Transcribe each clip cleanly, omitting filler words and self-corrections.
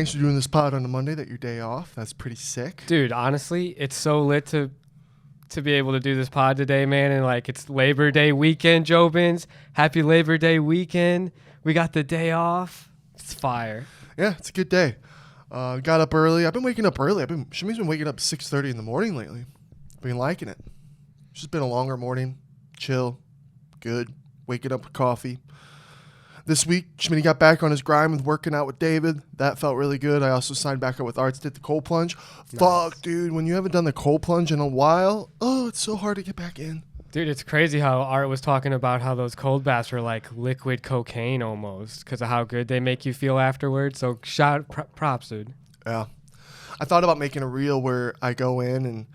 thanks for doing this pod on a Monday that your day off. That's pretty sick. Dude, honestly, it's so lit to be able to do this pod today, man. And like, it's Labor Day weekend, Jobins. Happy Labor Day weekend. We got the day off. It's fire. Yeah, it's a good day. Got up early. I've been waking up early. Shami's been waking up 6:30 in the morning lately. Been liking it. It's just been a longer morning. Chill. Good. Waking up with coffee. This week, Shmini got back on his grind with working out with David. That felt really good. I also signed back up with Arts, did the cold plunge. Nice. Fuck, dude, when you haven't done the cold plunge in a while, it's so hard to get back in. Dude, it's crazy how Art was talking about how those cold baths are like liquid cocaine almost because of how good they make you feel afterwards. So props, dude. Yeah. I thought about making a reel where I go in and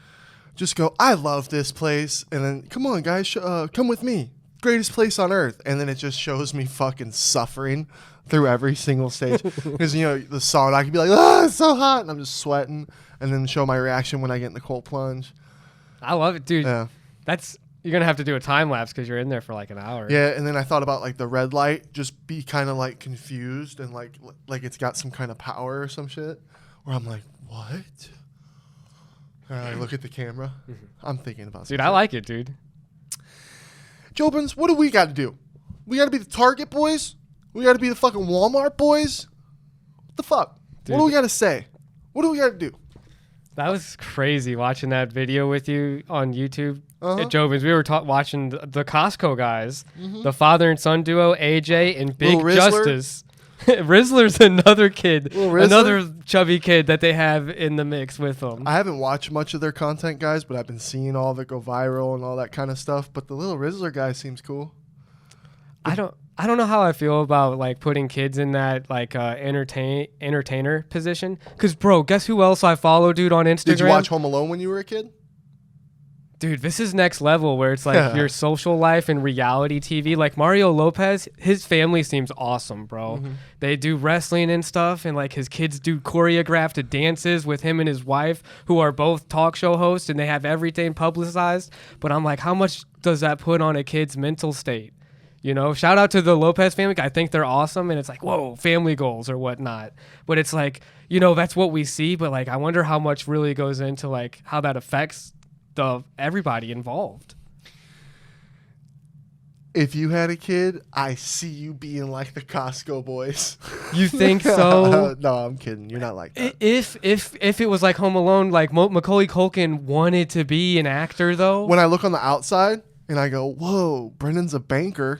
just go, I love this place. And then, come on, guys, come with me. Greatest place on earth. And then it just shows me fucking suffering through every single stage. Because, you know, the sauna, I could be like, it's so hot. And I'm just sweating. And then show my reaction when I get in the cold plunge. I love it, dude. Yeah. You're going to have to do a time lapse because you're in there for like an hour. Yeah. And then I thought about like the red light, just be kind of like confused and like it's got some kind of power or some shit. Where I'm like, what? And I look at the camera. I'm thinking about Dude, I like it, dude. Jobins, what do we got to do? We got to be the Target boys? We got to be the fucking Walmart boys? What the fuck? Dude. What do we got to say? What do we got to do? That was crazy watching that video with you on YouTube. At Jobins, we were watching the Costco guys, the father and son duo, AJ and Big Justice. Rizzler's another kid, another chubby kid that they have in the mix with them. I haven't watched much of their content, guys, but I've been seeing all of it go viral and all that kind of stuff. But the little Rizzler guy seems cool. I don't know how I feel about like putting kids in that like entertainer position. Cause bro, guess who else I follow, dude, on Instagram? Did you watch Home Alone when you were a kid? Dude, this is next level where it's like your social life and reality TV. Like Mario Lopez, his family seems awesome, bro. They do wrestling and stuff, and like his kids do choreographed dances with him and his wife, who are both talk show hosts, and they have everything publicized. But I'm like, how much does that put on a kid's mental state? You know, shout out to the Lopez family. I think they're awesome, and it's like, whoa, family goals or whatnot. But it's like, you know, that's what we see. But like, I wonder how much really goes into like how that affects everybody involved. If you had a kid, I see you being like the Costco boys. You think so? No, I'm kidding. You're not like that. If it was like Home Alone, like Macaulay Culkin wanted to be an actor, though. When I look on the outside and I go, whoa, Brendan's a banker,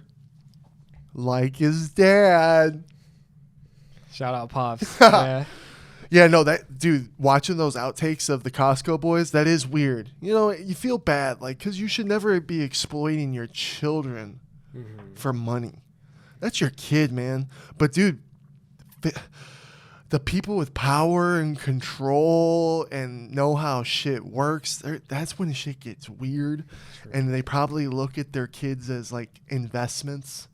like his dad. Shout out Pops. Yeah. Yeah, no, that dude, watching those outtakes of the Costco boys, that is weird. You know, you feel bad, like, because you should never be exploiting your children for money. That's your kid, man. But, dude, the people with power and control and know how shit works, that's when shit gets weird. True. And they probably look at their kids as, like, investments.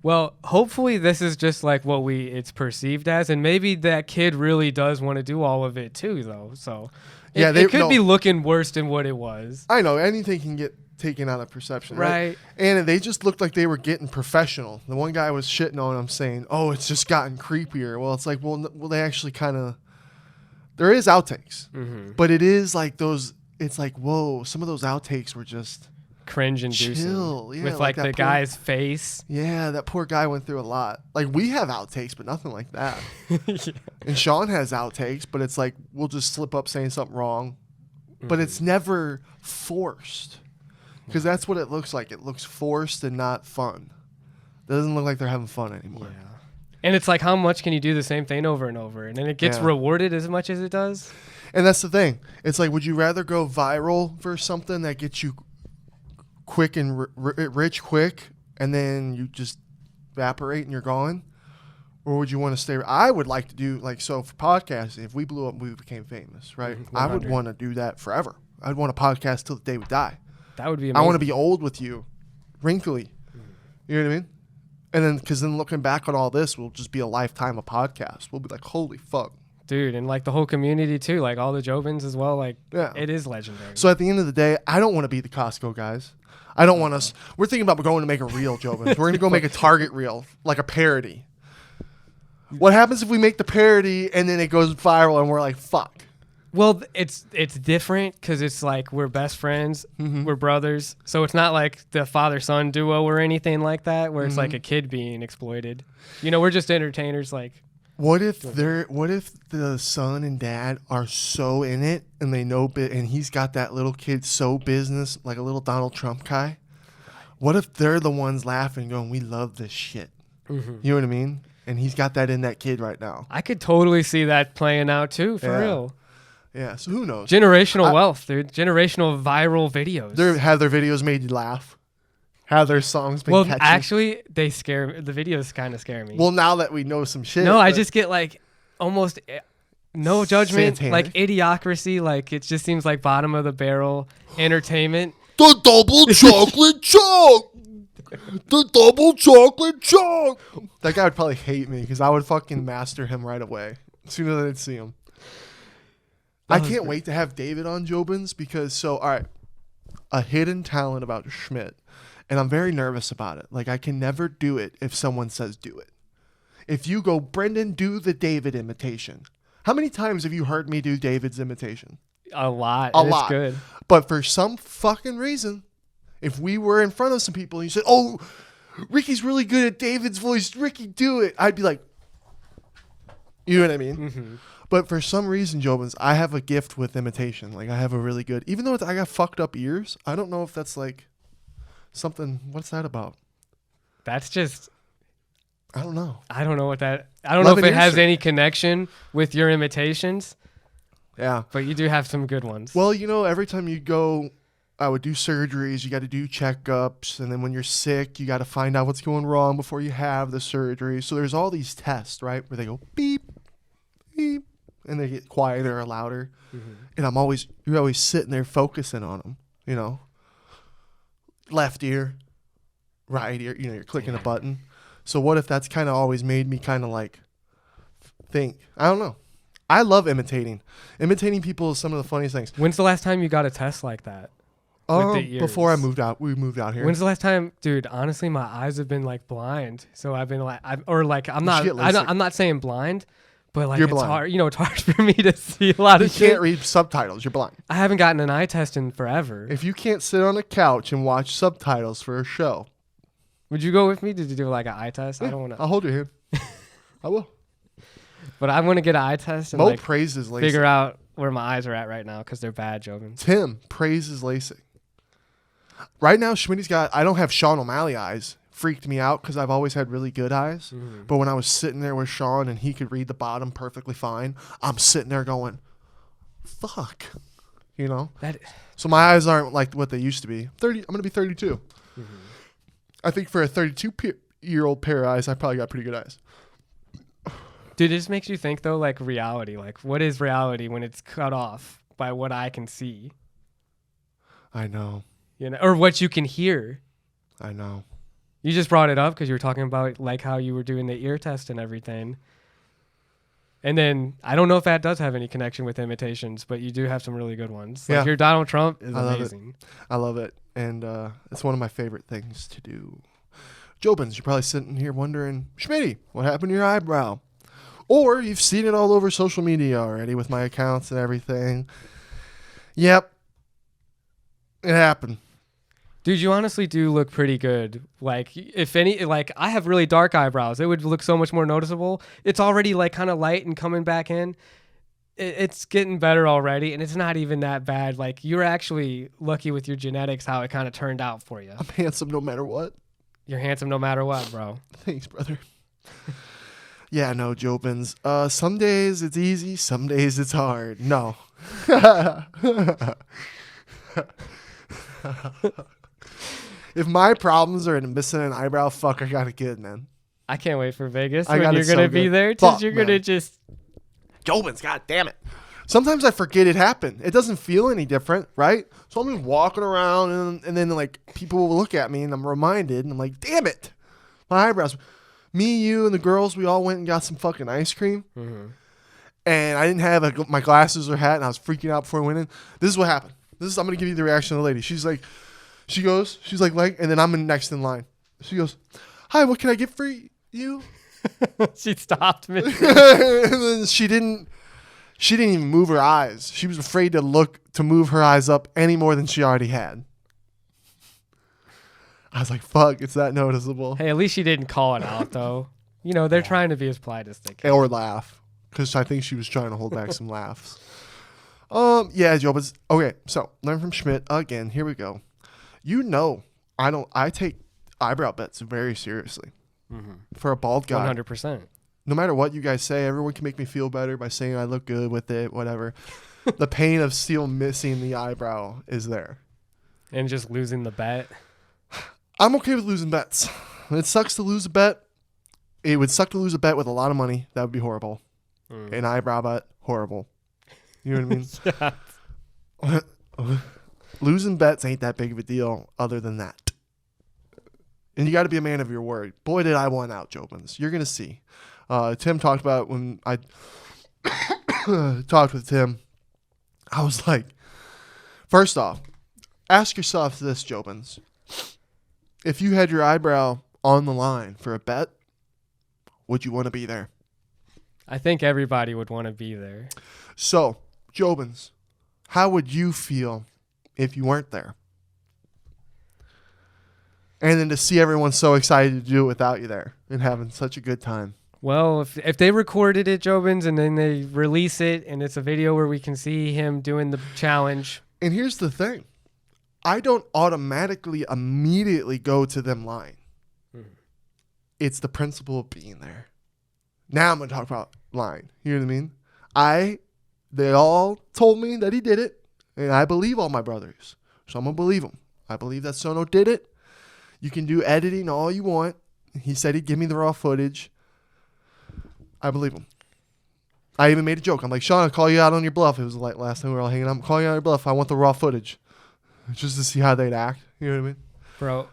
Well, hopefully this is just like what it's perceived as, and maybe that kid really does want to do all of it too, though. So it could be looking worse than what it was. I know anything can get taken out of perception, right? And they just looked like they were getting professional. The one guy was shitting on them, saying, "Oh, it's just gotten creepier." Well, it's like, well, they actually kind of. There is outtakes, but it is like those. It's like, whoa, some of those outtakes were just. Cringe-inducing. Chill, yeah, with like the guy's face. Yeah, that poor guy went through a lot. Like we have outtakes, but nothing like that. And Sean has outtakes, but it's like we'll just slip up saying something wrong, but it's never forced because that's what it looks like. It looks forced and not fun. It doesn't look like they're having fun anymore. Yeah. And it's like, how much can you do the same thing over and over, and then it gets rewarded as much as it does. And that's the thing. It's like, would you rather go viral for something that gets you quick and rich quick, and then you just evaporate and you're gone? Or would you want to stay? I would like to do like, so for podcasting, if we blew up and we became famous, right? 100. I would want to do that forever. I'd want to podcast till the day we die. That would be amazing. I want to be old with you, wrinkly. You know what I mean? And then, because then looking back on all this will just be a lifetime of podcasts. We'll be like, holy fuck. Dude, and like the whole community too, like all the Jobins as well, like it is legendary. So at the end of the day, I don't want to be the Costco guys. I don't want us. We're thinking about going to make a reel, Jobins. We're going to go make a Target reel, like a parody. What happens if we make the parody and then it goes viral and we're like, fuck? Well, it's different because it's like we're best friends, we're brothers, so it's not like the father-son duo or anything like that, where it's like a kid being exploited. You know, we're just entertainers. Like, what if the son and dad are so in it and they know and he's got that little kid so business, like a little Donald Trump guy? What if they're the ones laughing, going, "We love this shit." You know what I mean? And he's got that in that kid right now. I could totally see that playing out too, for real. Yeah, so who knows? Generational wealth, dude. Generational viral videos. Have their videos made you laugh? Have their songs been catchy? Actually, they scare me. The videos kind of scare me. Well, now that we know some shit. No, I just get like almost no judgment, satanic. like idiocracy. Like it just seems like bottom of the barrel entertainment. The double chocolate chunk! The double chocolate chunk! That guy would probably hate me because I would fucking master him right away as soon as I'd see him. I can't wait to have David on JOBINS because, all right, a hidden talent about Schmidt, and I'm very nervous about it. Like, I can never do it if someone says do it. If you go, Brendan, do the David imitation. How many times have you heard me do David's imitation? A lot. A lot. It's good. But for some fucking reason, if we were in front of some people and you said, oh, Ricky's really good at David's voice, Ricky, do it. I'd be like, you know what I mean? But for some reason, JOBINS, I have a gift with imitation. Like, I have a really good, even though I got fucked up ears, I don't know if that's like something, what's that about? That's just, I don't know. I don't know if it has any connection with your imitations. Yeah. But you do have some good ones. Well, you know, every time you go, I would do surgeries, you got to do checkups, and then when you're sick, you got to find out what's going wrong before you have the surgery. So there's all these tests, right, where they go beep, beep, and they get quieter or louder. And you're always sitting there focusing on them, you know. Left ear, right ear, you know, you're clicking a button. So what if that's kind of always made me kind of like think, I don't know. I love imitating. Imitating people is some of the funniest things. When's the last time you got a test like that? With the ears? Before we moved out here. When's the last time, dude? Honestly, my eyes have been like blind, so I've been like, I'm not saying blind, but like You're it's blind. hard. You know, it's hard for me to see a lot of shit. You can't read subtitles. You're blind. I haven't gotten an eye test in forever. If you can't sit on a couch and watch subtitles for a show, would you go with me to do like an eye test? Yeah, I don't want to. I'll hold your hand. I will. But I want to get an eye test and Mo praises LASIK. figure out where my eyes are at right now because they're bad, JOBINS. Tim praises LASIK. Right now, Schmitty's I don't have Sean O'Malley eyes. Freaked me out because I've always had really good eyes. But when I was sitting there with Sean and he could read the bottom perfectly fine, I'm sitting there going, fuck. You know? So my eyes aren't like what they used to be. I'm going to be 32. I think for a 32-year-old pair of eyes, I probably got pretty good eyes. Dude, it just makes you think, though, like reality. Like, what is reality when it's cut off by what I can see? I know. You know, or what you can hear. I know. You just brought it up because you were talking about like how you were doing the ear test and everything. And then I don't know if that does have any connection with imitations, but you do have some really good ones. Like your Donald Trump is amazing. I love it. And it's one of my favorite things to do. JOBINS, you're probably sitting here wondering, Schmitty, what happened to your eyebrow? Or you've seen it all over social media already with my accounts and everything. Yep. It happened. Dude, you honestly do look pretty good. Like, if any, like, I have really dark eyebrows. It would look so much more noticeable. It's already, like, kind of light and coming back in. It's getting better already, and it's not even that bad. Like, you're actually lucky with your genetics how it kind of turned out for you. I'm handsome no matter what. You're handsome no matter what, bro. Thanks, brother. Yeah, no, JOBINS. Some days it's easy, some days it's hard. No. If my problems are in missing an eyebrow, fuck, I got it good, man. I can't wait for Vegas when you're going to be there. Because you're going to just... JOBINS, god damn it. Sometimes I forget it happened. It doesn't feel any different, right? So I'm just walking around and then like people will look at me and I'm reminded and I'm like, damn it. My eyebrows. Me, you, and the girls, we all went and got some fucking ice cream. And I didn't have my glasses or hat and I was freaking out before we went in. This is what happened. I'm going to give you the reaction of the lady. She's like, and then I'm next in line. She goes, hi, what can I get for you? She stopped me. And then she didn't even move her eyes. She was afraid to move her eyes up any more than she already had. I was like, fuck, it's that noticeable. Hey, at least she didn't call it out, though. You know, they're trying to be as polite as they can. Or laugh. Because I think she was trying to hold back some laughs. Yeah, Joe, but okay, so learn from Schmidt again. Here we go. You know, I take eyebrow bets very seriously. For a bald guy. 100%. No matter what you guys say, everyone can make me feel better by saying I look good with it, whatever. The pain of still missing the eyebrow is there. And just losing the bet. I'm okay with losing bets. It sucks to lose a bet. It would suck to lose a bet with a lot of money. That would be horrible. An eyebrow bet, horrible. You know what I mean? Losing bets ain't that big of a deal other than that. And you got to be a man of your word. Boy, did I want out, JOBINS. You're going to see. Tim talked about when I talked with Tim. I was like, first off, ask yourself this, JOBINS. If you had your eyebrow on the line for a bet, would you want to be there? I think everybody would want to be there. So, JOBINS, how would you feel if you weren't there? And then to see everyone so excited to do it without you there and having such a good time. Well, if they recorded it, JOBINS, and then they release it, and it's a video where we can see him doing the challenge. And here's the thing. I don't automatically immediately go to them lying. It's the principle of being there. Now I'm going to talk about lying. You know what I mean? They all told me that he did it, and I believe all my brothers. So I'm going to believe them. I believe that Sono did it. You can do editing all you want. He said he'd give me the raw footage. I believe him. I even made a joke. I'm like, Sean, I'll call you out on your bluff. It was like last time we were all hanging out. I'm calling you out on your bluff. I want the raw footage. Just to see how they'd act. You know what I mean? Bro,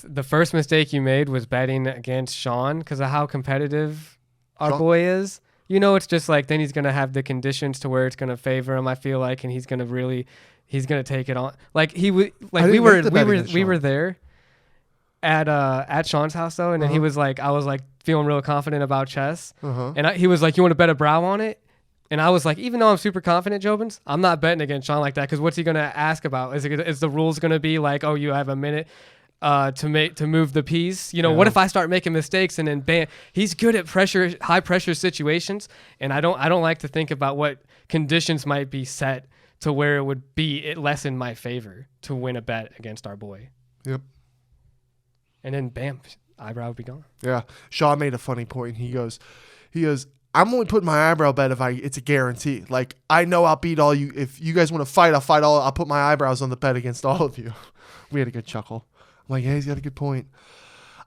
the first mistake you made was betting against Sean because of how competitive our boy is. You know, it's just like then he's going to have the conditions to where it's going to favor him, I feel like, and he's going to take it on. Like we were there at Sean's house though, and then he was like, I was like feeling real confident about chess, and he was like, you want to bet a brow on it? And I was like, even though I'm super confident, JOBINS, I'm not betting against Sean like that because what's he gonna ask about? Is the rules gonna be like, oh, you have a minute to move the piece? You know, what if I start making mistakes and then bam? He's good at high pressure situations, and I don't like to think about what conditions might be set to where it would be less in my favor to win a bet against our boy. Yep. And then bam, eyebrow would be gone. Yeah. Sean made a funny point. He goes, I'm only putting my eyebrow bet if it's a guarantee. Like, I know I'll beat all you. If you guys want to fight, I'll put my eyebrows on the bet against all of you. We had a good chuckle. I'm like, yeah, he's got a good point.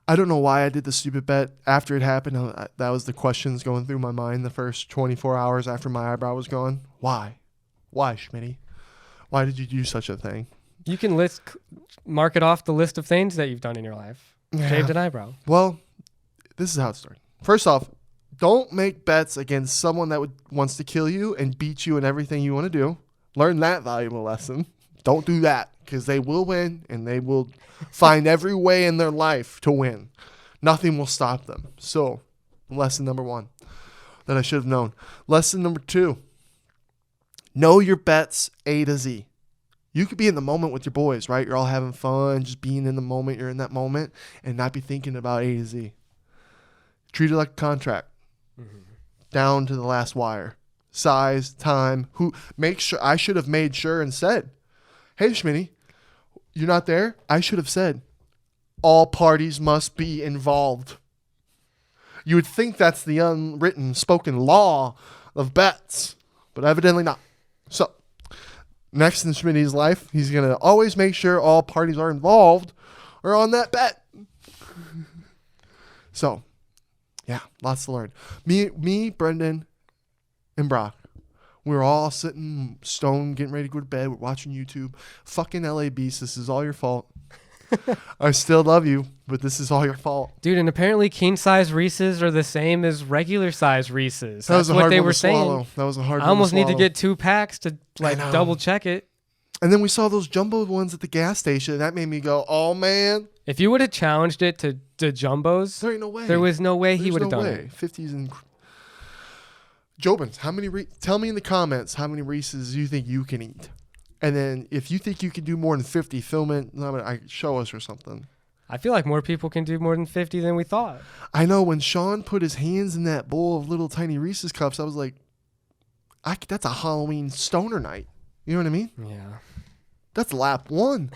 I don't know why I did the stupid bet after it happened. That was the questions going through my mind the first 24 hours after my eyebrow was gone. Why? Why, Schmitty? Why did you do such a thing? You can mark it off the list of things that you've done in your life. Yeah. Shaved an eyebrow. Well, this is how it started. First off, don't make bets against someone that wants to kill you and beat you in everything you want to do. Learn that valuable lesson. Don't do that because they will win and they will find every way in their life to win. Nothing will stop them. So, lesson number 1 that I should have known. Lesson number 2, know your bets A to Z. You could be in the moment with your boys, right? You're all having fun, just being in the moment. You're in that moment and not be thinking about A to Z. Treat it like a contract. Down to the last wire. Size, time, I should have made sure and said, hey, Schmitty, you're not there? I should have said, all parties must be involved. You would think that's the unwritten, spoken law of bets, but evidently not. So, next in Schmitty's life, he's going to always make sure all parties are involved or on that bet. So, yeah, lots to learn. Me, Brendan, and Brock, we're all sitting stoned, getting ready to go to bed. We're watching YouTube. Fucking LA Beast, this is all your fault. I still love you, but this is all your fault. Dude, and apparently king size Reese's are the same as regular size Reese's. That's what they were saying. That was a hard one to swallow. I almost need to get 2 packs to double check it. And then we saw those jumbo ones at the gas station. And that made me go, oh, man. If you would have challenged it to jumbos, There ain't no way. there was no way he would have done it. 50s and... Jobins, tell me in the comments how many Reese's you think you can eat. And then if you think you can do more than 50, film it. Show us or something. I feel like more people can do more than 50 than we thought. I know when Sean put his hands in that bowl of little tiny Reese's cups, I was like, that's a Halloween stoner night. You know what I mean? Yeah. That's lap 1.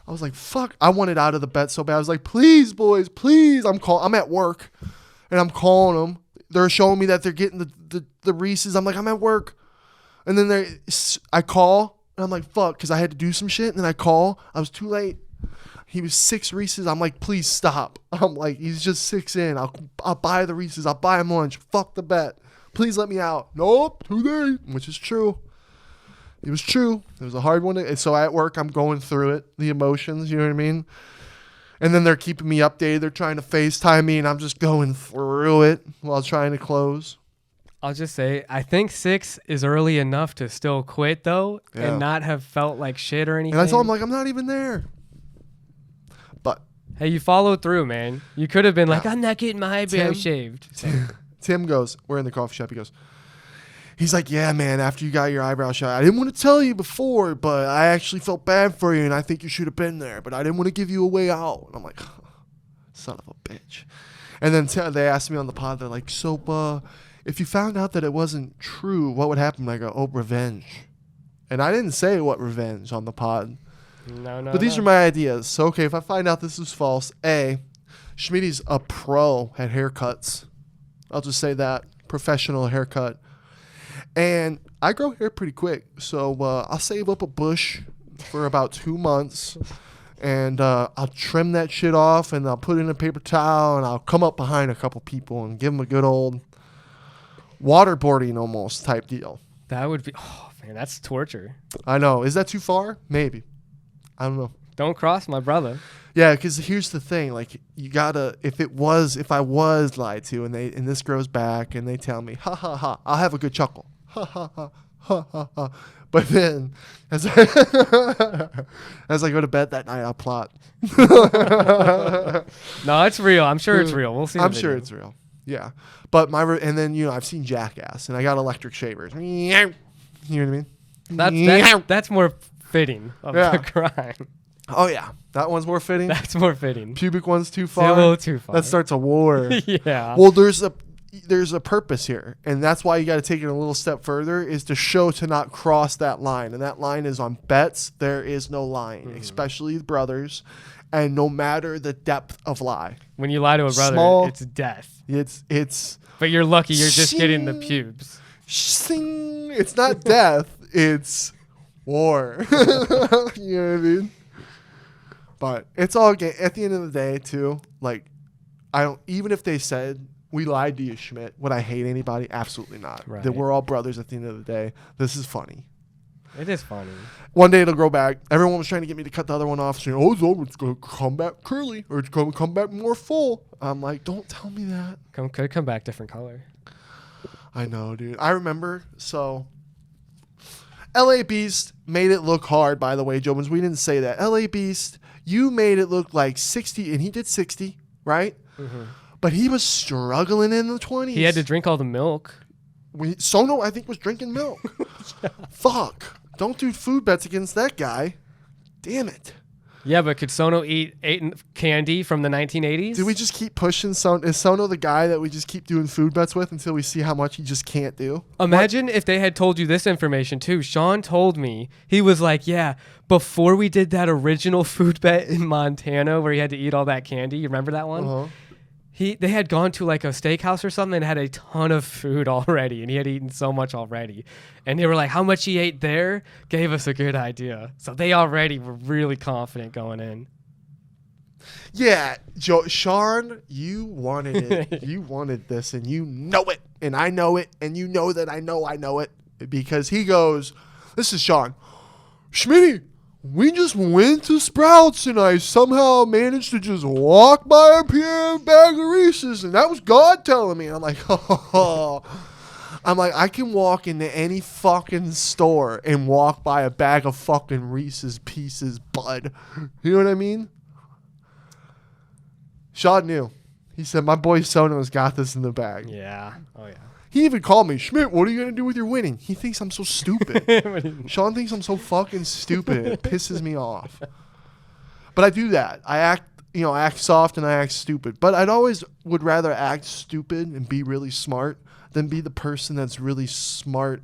I was like, fuck. I wanted out of the bet so bad. I was like, please, boys, please. I'm at work, and I'm calling them. They're showing me that they're getting the Reese's. I'm like, I'm at work. And then I call, and I'm like, fuck, because I had to do some shit. And then I call. I was too late. He was 6 Reese's. I'm like, please stop. I'm like, he's just 6 in. I'll buy the Reese's. I'll buy him lunch. Fuck the bet. Please let me out. Nope, too late. Which is true. It was true. It was a hard one. So at work, I'm going through it, the emotions, you know what I mean? And then they're keeping me updated. They're trying to FaceTime me, and I'm just going through it while trying to close. I'll just say, I think 6 is early enough to still quit, though, and not have felt like shit or anything. And I told him, like, I'm not even there. But hey, you followed through, man. You could have been like, I'm not getting my eyebrows shaved. Tim goes, we're in the coffee shop. He's like, yeah, man, after you got your eyebrow shot, I didn't want to tell you before, but I actually felt bad for you, and I think you should have been there, but I didn't want to give you a way out. And I'm like, son of a bitch. And then they asked me on the pod, they're like, so if you found out that it wasn't true, what would happen? And I go, revenge. And I didn't say what revenge on the pod. No. But these are my ideas. So, okay, if I find out this is false, Schmitty's a pro at haircuts. I'll just say that. Professional haircut. And I grow hair pretty quick. So I'll save up a bush for about 2 months. And I'll trim that shit off. And I'll put it in a paper towel. And I'll come up behind a couple people and give them a good old waterboarding almost type deal. That would be... Oh, man, that's torture. I know. Is that too far? Maybe. I don't know. Don't cross my brother. Yeah, because here's the thing. Like, you gotta, if I was lied to, and this grows back, and they tell me, ha ha ha, I'll have a good chuckle, ha ha ha, ha ha ha. But then, as I go to bed that night, I'll plot. No, it's real. I'm sure it's real. We'll see. I'm sure it's real. Yeah, but and then I've seen Jackass, and I got electric shavers. You know what I mean? That's more fitting of the crime. Oh, yeah. That one's more fitting? That's more fitting. Pubic one's too far? It's a little too far. That starts a war. Yeah. Well, there's a purpose here, and that's why you got to take it a little step further, is to show to not cross that line. And that line is on bets. There is no line, especially brothers, and no matter the depth of lie. When you lie to a brother, it's death. It's. But you're lucky you're just getting the pubes. It's not death. It's war. You know what I mean? But it's all at the end of the day, too. Like, even if they said we lied to you, Schmidt, would I hate anybody? Absolutely not. Right. That we're all brothers at the end of the day. This is funny. It is funny. One day it'll grow back. Everyone was trying to get me to cut the other one off, saying, it's going to come back curly, or it's going to come back more full. I'm like, don't tell me that. Could come back different color. I know, dude. I remember, so LA Beast made it look hard, by the way, Jobins. We didn't say that. LA Beast, you made it look like 60, and he did 60, right? Mm-hmm. But he was struggling in the 20s. He had to drink all the milk. Sono, I think, was drinking milk. Yeah. Fuck. Don't do food bets against that guy. Damn it. Yeah, but could Sono eat candy from the 1980s? Do we just keep pushing Sono? Is Sono the guy that we just keep doing food bets with until we see how much he just can't do? Imagine if they had told you this information too. Sean told me, he was like, yeah, before we did that original food bet in Montana where he had to eat all that candy. You remember that one? Uh-huh. They had gone to like a steakhouse or something and had a ton of food already, and he had eaten so much already. And they were like, how much he ate there gave us a good idea. So they already were really confident going in. Yeah, Sean, you wanted it. You wanted this, and you know it, and I know it, and you know that I know it, because he goes, this is Sean, Schmitty, we just went to Sprouts, and I somehow managed to just walk by a bag of Reese's, and that was God telling me. And I'm like, I'm like, I can walk into any fucking store and walk by a bag of fucking Reese's Pieces, bud. You know what I mean? Sean knew. He said, my boy Sono's got this in the bag. Yeah. Oh, yeah. He even called me, Schmidt, what are you going to do with your winning? He thinks I'm so stupid. Sean thinks I'm so fucking stupid. It pisses me off. But I do that. I act soft and I act stupid. But I'd always would rather act stupid and be really smart than be the person that's really smart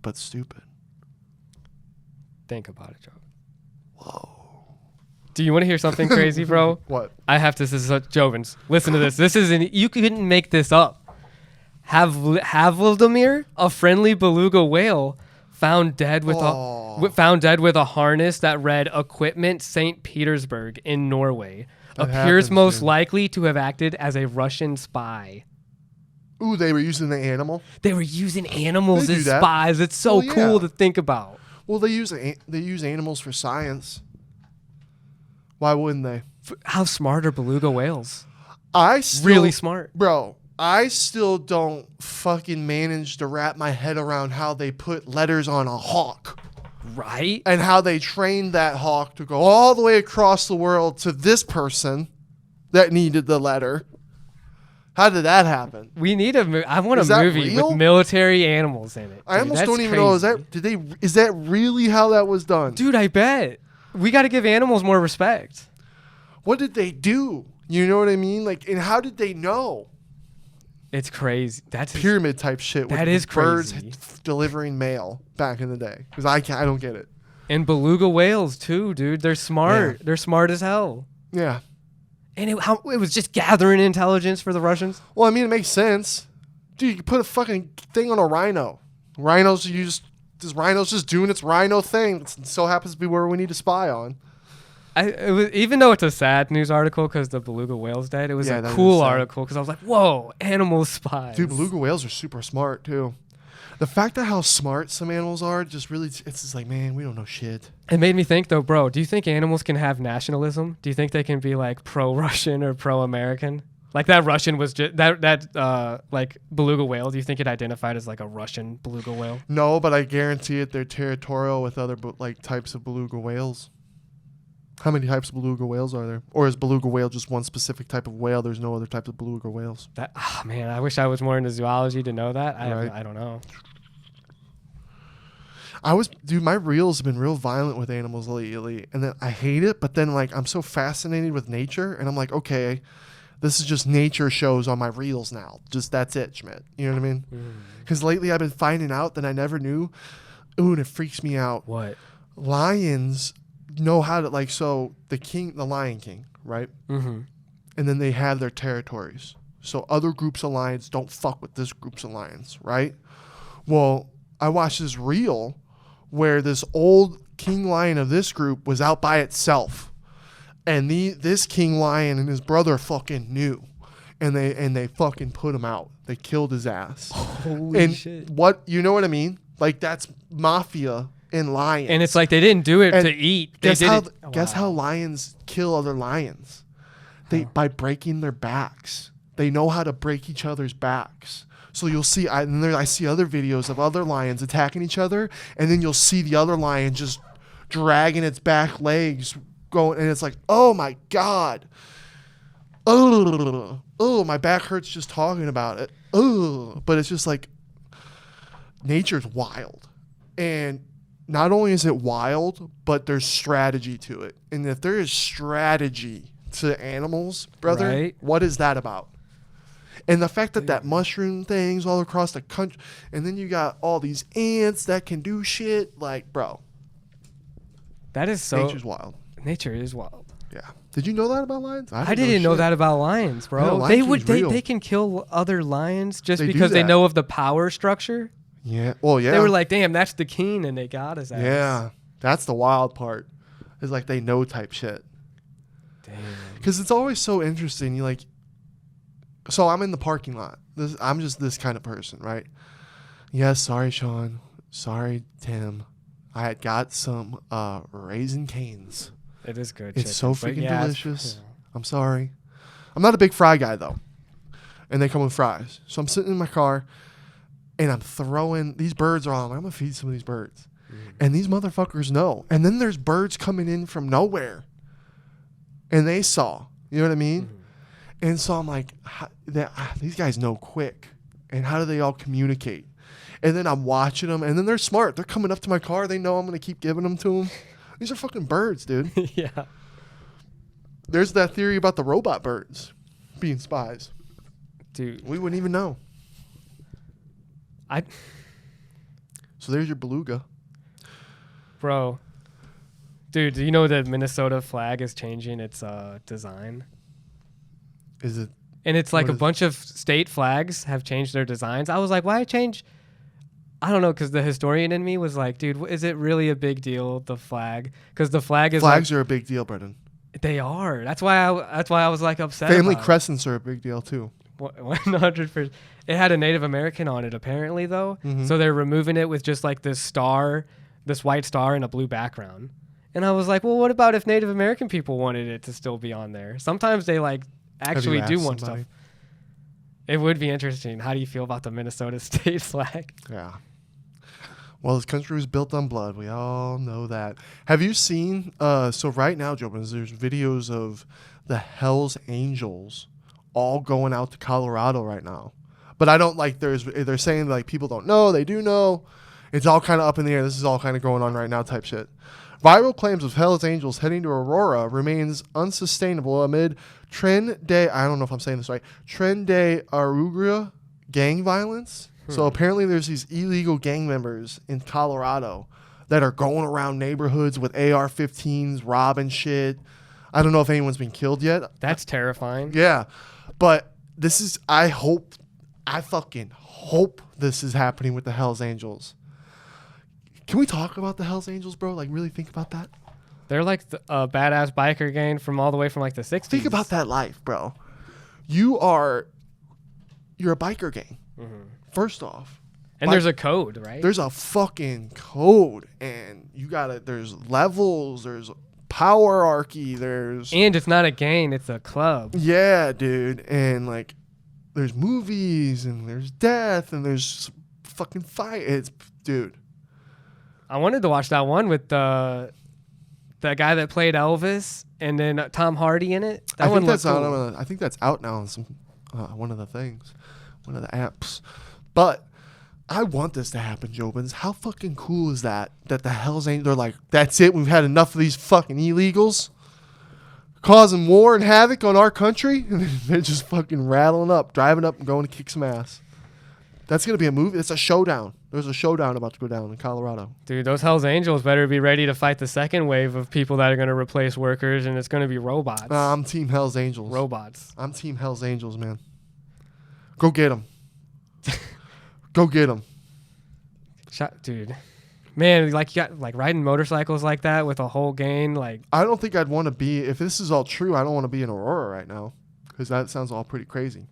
but stupid. Think about it, Joe. Whoa. Do you want to hear something crazy, bro? What? This is JOBINS. Listen to this. You couldn't make this up. Havildamir, a friendly beluga whale, found dead with a harness that read "Equipment St. Petersburg" in Norway. Appears most likely to have acted as a Russian spy. Ooh, they were using the animal? They were using animals as spies. It's so cool to think about. Well, they use animals for science. Why wouldn't they? How smart are beluga whales? Really smart. Bro, I still don't fucking manage to wrap my head around how they put letters on a hawk. Right? And how they trained that hawk to go all the way across the world to this person that needed the letter. How did that happen? We need I want a movie with military animals in it. I almost don't even know. Is that really how that was done? Dude, I bet. We got to give animals more respect. What did they do? You know what I mean? Like, and how did they know? It's crazy. That's pyramid type shit. That is birds crazy. Delivering mail back in the day. Because I don't get it. And beluga whales too, dude. They're smart. Yeah. They're smart as hell. Yeah. And it was just gathering intelligence for the Russians. Well, I mean, it makes sense. Dude, you can put a fucking thing on a rhino. This rhino's just doing its rhino thing. It so happens to be where we need to spy on. Even though it's a sad news article because the beluga whale's dead, it was a cool article because I was like, whoa, animal spies. Dude, beluga whales are super smart too. The fact that how smart some animals are it's just like, man, we don't know shit. It made me think though, bro, do you think animals can have nationalism? Do you think they can be like pro-Russian or pro-American? Like that Russian was just like beluga whale. Do you think it identified as like a Russian beluga whale? No, but I guarantee it they're territorial with other types of beluga whales. How many types of beluga whales are there? Or is beluga whale just one specific type of whale? There's no other types of beluga whales. Man, I wish I was more into zoology to know that. I don't know. My reels have been real violent with animals lately, and then I hate it, but then like I'm so fascinated with nature, and I'm like, okay, this is just nature shows on my reels now. Just that's it, Schmidt. You know what I mean? Because lately I've been finding out that I never knew. Ooh, and it freaks me out. What? Lions know how to the Lion King, right? Mm-hmm. And then they have their territories. So other groups of lions don't fuck with this groups of lions, right? Well, I watched this reel where this old king lion of this group was out by itself, and this king lion and his brother fucking knew, and they fucking put him out. They killed his ass. Holy shit! You know what I mean? Like that's mafia. In lions. And it's like they didn't do it to eat. Guess how lions kill other lions? By breaking their backs. They know how to break each other's backs. So you'll see, I see other videos of other lions attacking each other, and then you'll see the other lion just dragging its back legs going, and it's like, oh my God. Oh, my back hurts just talking about it. Oh, but it's just like, nature's wild. And not only is it wild, but there's strategy to it. And if there is strategy to animals, brother, right. What is that about? And the fact that mushroom things all across the country, and then you got all these ants that can do shit, like, bro. That is so... Nature's wild. Nature is wild. Yeah. Did you know that about lions? I didn't know that about lions, bro. Yeah, they can kill other lions just because they know of the power structure. Yeah. Well, yeah. They were like, damn, that's the king, and they got his ass. Yeah. That's the wild part. It's like they know type shit. Damn. Because it's always so interesting. You like, so I'm in the parking lot. I'm just this kind of person, right? Yes, sorry, Sean. Sorry, Tim. I had got some Raisin Canes. It is good. It's so freaking delicious. Yeah. I'm sorry. I'm not a big fry guy, though. And they come with fries. So I'm sitting in my car. and I'm throwing these birds are on. I'm gonna feed some of these birds, and these motherfuckers know. And then there's birds coming in from nowhere, and they saw. You know what I mean? And so I'm like, these guys know quick, and how do they all communicate? And then I'm watching them, and then they're smart. They're coming up to my car. They know I'm gonna keep giving them to them. These are fucking birds, dude. Yeah. There's that theory about the robot birds being spies. Dude. We wouldn't even know. So there's your beluga. Bro. Dude, do you know the Minnesota flag is changing its design? Is it? And it's like a bunch of state flags have changed their designs. I was like, why change? I don't know, because the historian in me was like, dude, is it really a big deal, the flag? Because the flag is Flags are a big deal, Brendan. They are. That's why I was like upset. Family crescents are a big deal too. 100%. It had a Native American on it apparently though. So they're removing it with just like this star, this white star and a blue background. And I was like, well, what about if Native American people wanted it to still be on there? Sometimes they like actually do want stuff. It would be interesting. How do you feel about the Minnesota state flag? Yeah. Well, this country was built on blood. We all know that. Have you seen, so right now, JOBINS, there's videos of the Hells Angels all going out to Colorado right now. But I don't like, they're saying like people don't know, they do know. It's all kind of up in the air. This is all kind of going on right now type shit. Viral claims of Hells Angels heading to Aurora remains unsustainable amid Tren de Arugula gang violence. So apparently there's these illegal gang members in Colorado that are going around neighborhoods with AR-15s, robbing shit. I don't know if anyone's been killed yet. That's terrifying. Yeah. But this is, I fucking hope this is happening with the Hells Angels. Can we talk about the Hells Angels, bro? Like, really think about that? They're like a badass biker gang from all the way from like the 60s. Think about that life, bro. You're a biker gang, first off. And there's a code, right? There's a fucking code. And there's levels, there's hierarchy, And it's not a gang, it's a club. Yeah, dude. And like, there's movies, and there's death, and there's fucking fight. Dude. I wanted to watch that one with the guy that played Elvis and then Tom Hardy in it. I think that's out. I think that's out now on some one of the things, one of the apps. But I want this to happen, JOBINS. How fucking cool is that? That the Hells Angels, they're like, that's it. We've had enough of these fucking illegals causing war and havoc on our country, and they're just fucking rattling up, driving up, and going to kick some ass. That's gonna be a movie. It's a showdown. There's a showdown about to go down in Colorado. Dude, those Hells Angels better be ready to fight the second wave of people that are going to replace workers, and it's going to be robots. I'm Team Hells Angels. Robots. I'm Team Hells Angels, man. Go get them. Go get them. Dude. Man, like you got like riding motorcycles like that with a whole gang. Like, I don't think I'd want to be, if this is all true, I don't want to be in Aurora right now, because that sounds all pretty crazy.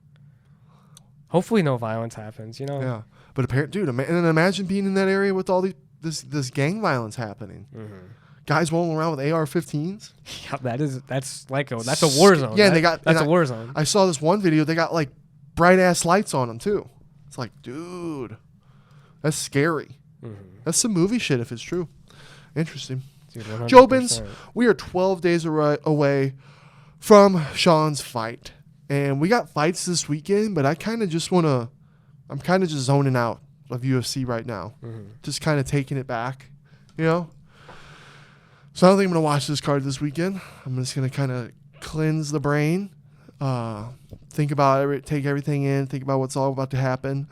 Hopefully no violence happens, you know? Yeah. But apparently, dude, and then imagine being in that area with all this gang violence happening. Guys rolling around with AR-15s. Yeah, that's a war zone. Yeah, that's a war zone. I saw this one video. They got like bright ass lights on them too. It's like, dude, that's scary. That's some movie shit if it's true. Interesting. Dude, JOBINS, we are 12 days away from Sean's fight. And we got fights this weekend, but I'm kind of just zoning out of UFC right now. Just kind of taking it back, you know? So I don't think I'm going to watch this card this weekend. I'm just going to kind of cleanse the brain, think about it, take everything in, think about what's all about to happen.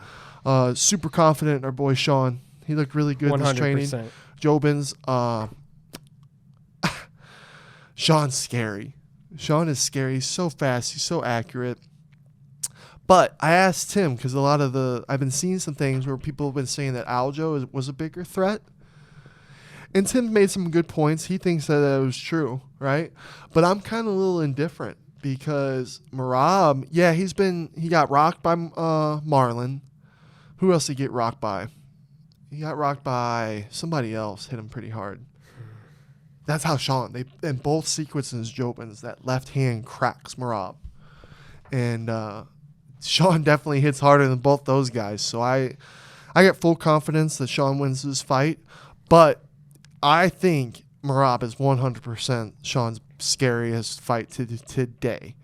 Super confident in our boy Sean. He looked really good in this training. JOBINS, Sean's scary. Sean is scary. He's so fast. He's so accurate. But I asked Tim, because I've been seeing some things where people have been saying that Aljo was a bigger threat. And Tim made some good points. He thinks that was true, right? But I'm kind of a little indifferent because MERAB, yeah, he got rocked by Marlon. Who else did he get rocked by? He got rocked by somebody else, hit him pretty hard. That's how Sean, in both sequences, JOBINS, that left hand cracks MERAB. And Sean definitely hits harder than both those guys. So I I get full confidence that Sean wins this fight, but I think MERAB is 100% Sean's scariest fight today.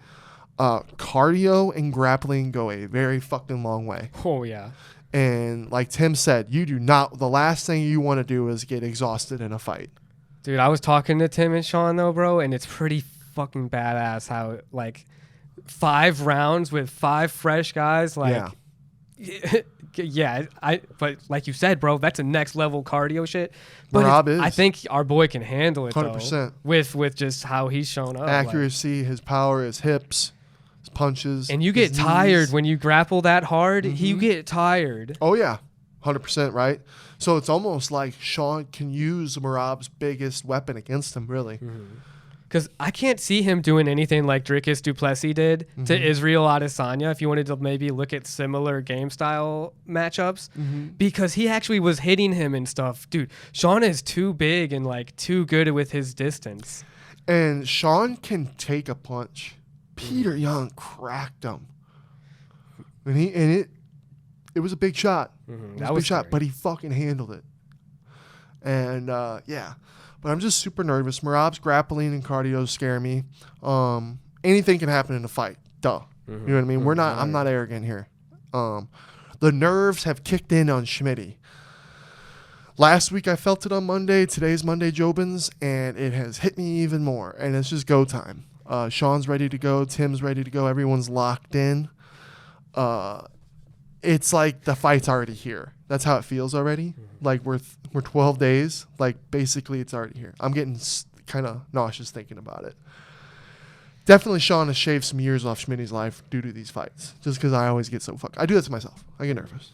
Cardio and grappling go a very fucking long way. Oh, yeah. And like Tim said, the last thing you want to do is get exhausted in a fight. Dude, I was talking to Tim and Sean, though, bro, and it's pretty fucking badass how, like, 5 rounds with 5 fresh guys, like... Yeah. But like you said, bro, that's a next level cardio shit. But MERAB is. I think our boy can handle it 100%. though, with just how he's shown up. Accuracy, his power, his hips, his punches. And you get tired when you grapple that hard. You get tired. Oh yeah, 100%, right? So it's almost like Sean can use MERAB's biggest weapon against him, really. Because I can't see him doing anything like Dricus du Plessis did to Israel Adesanya if you wanted to maybe look at similar game style matchups. Because he actually was hitting him and stuff. Dude, Sean is too big and like too good with his distance. And Sean can take a punch. Peter Young cracked him. And it was a big shot. It was a big shot, but he fucking handled it. And yeah. But I'm just super nervous. MERAB's grappling and cardio scare me. Anything can happen in a fight. Duh. You know what I mean? I'm not arrogant here. The nerves have kicked in on Schmitty. Last week I felt it on Monday. Today's Monday JOBINS, and it has hit me even more. And it's just go time. Sean's ready to go. Tim's ready to go. Everyone's locked in. It's like the fight's already here. That's how it feels already. Like we're 12 days. Like basically it's already here. I'm getting kind of nauseous thinking about it. Definitely Sean has shaved some years off Schmitty's life due to these fights. Just because I always get so fucked. I do that to myself. I get nervous.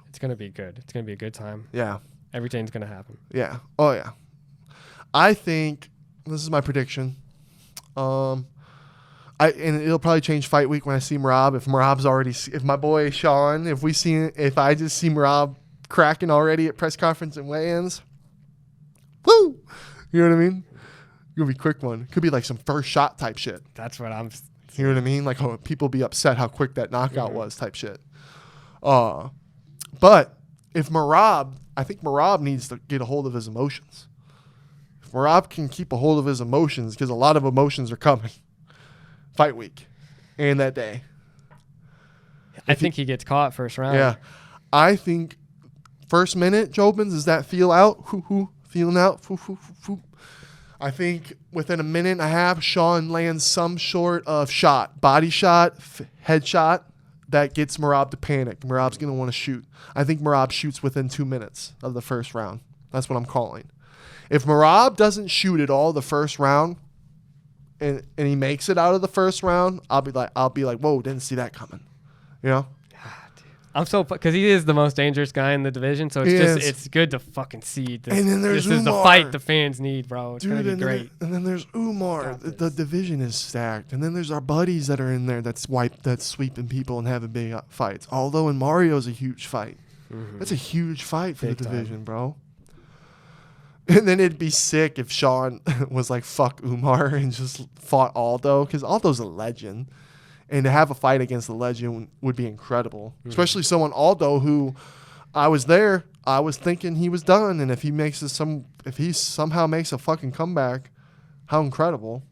It's going to be good. It's going to be a good time. Yeah. Everything's going to happen. Yeah. Oh, yeah. I think, this is my prediction, and it'll probably change fight week when I see MERAB. If my boy Sean, if I just see MERAB cracking already at press conference and weigh-ins, woo! You know what I mean? It'll be a quick one. Could be like some first shot type shit. That's what I'm... You know what I mean? Like people be upset how quick that knockout was type shit. But if I think MERAB needs to get a hold of his emotions. If MERAB can keep a hold of his emotions, because a lot of emotions are coming. Fight week and that day. I think he gets caught first round. Yeah. I think first minute, JOBINS, is that feel out? Feeling out? I think within a minute and a half, Sean lands some sort of shot. Body shot, head shot that gets MERAB to panic. MERAB's going to want to shoot. I think MERAB shoots within 2 minutes of the first round. That's what I'm calling. If MERAB doesn't shoot at all the first round, and he makes it out of the first round, I'll be like, whoa, didn't see that coming. You know? I'm so because he is the most dangerous guy in the division, so it's good to fucking see this. And then there's this is the Umar. fight the fans need, bro. It's gonna be great. And then there's Umar. The division is stacked. And then there's our buddies that are in there that's sweeping people and having big fights. Although in Mario's a huge fight. That's a huge fight for the division, bro. And then it'd be sick if Sean was like, fuck Umar and just fought Aldo, because Aldo's a legend. And to have a fight against the legend would be incredible. Especially someone, Aldo, who I was there, I was thinking he was done. And if he somehow makes a fucking comeback, how incredible.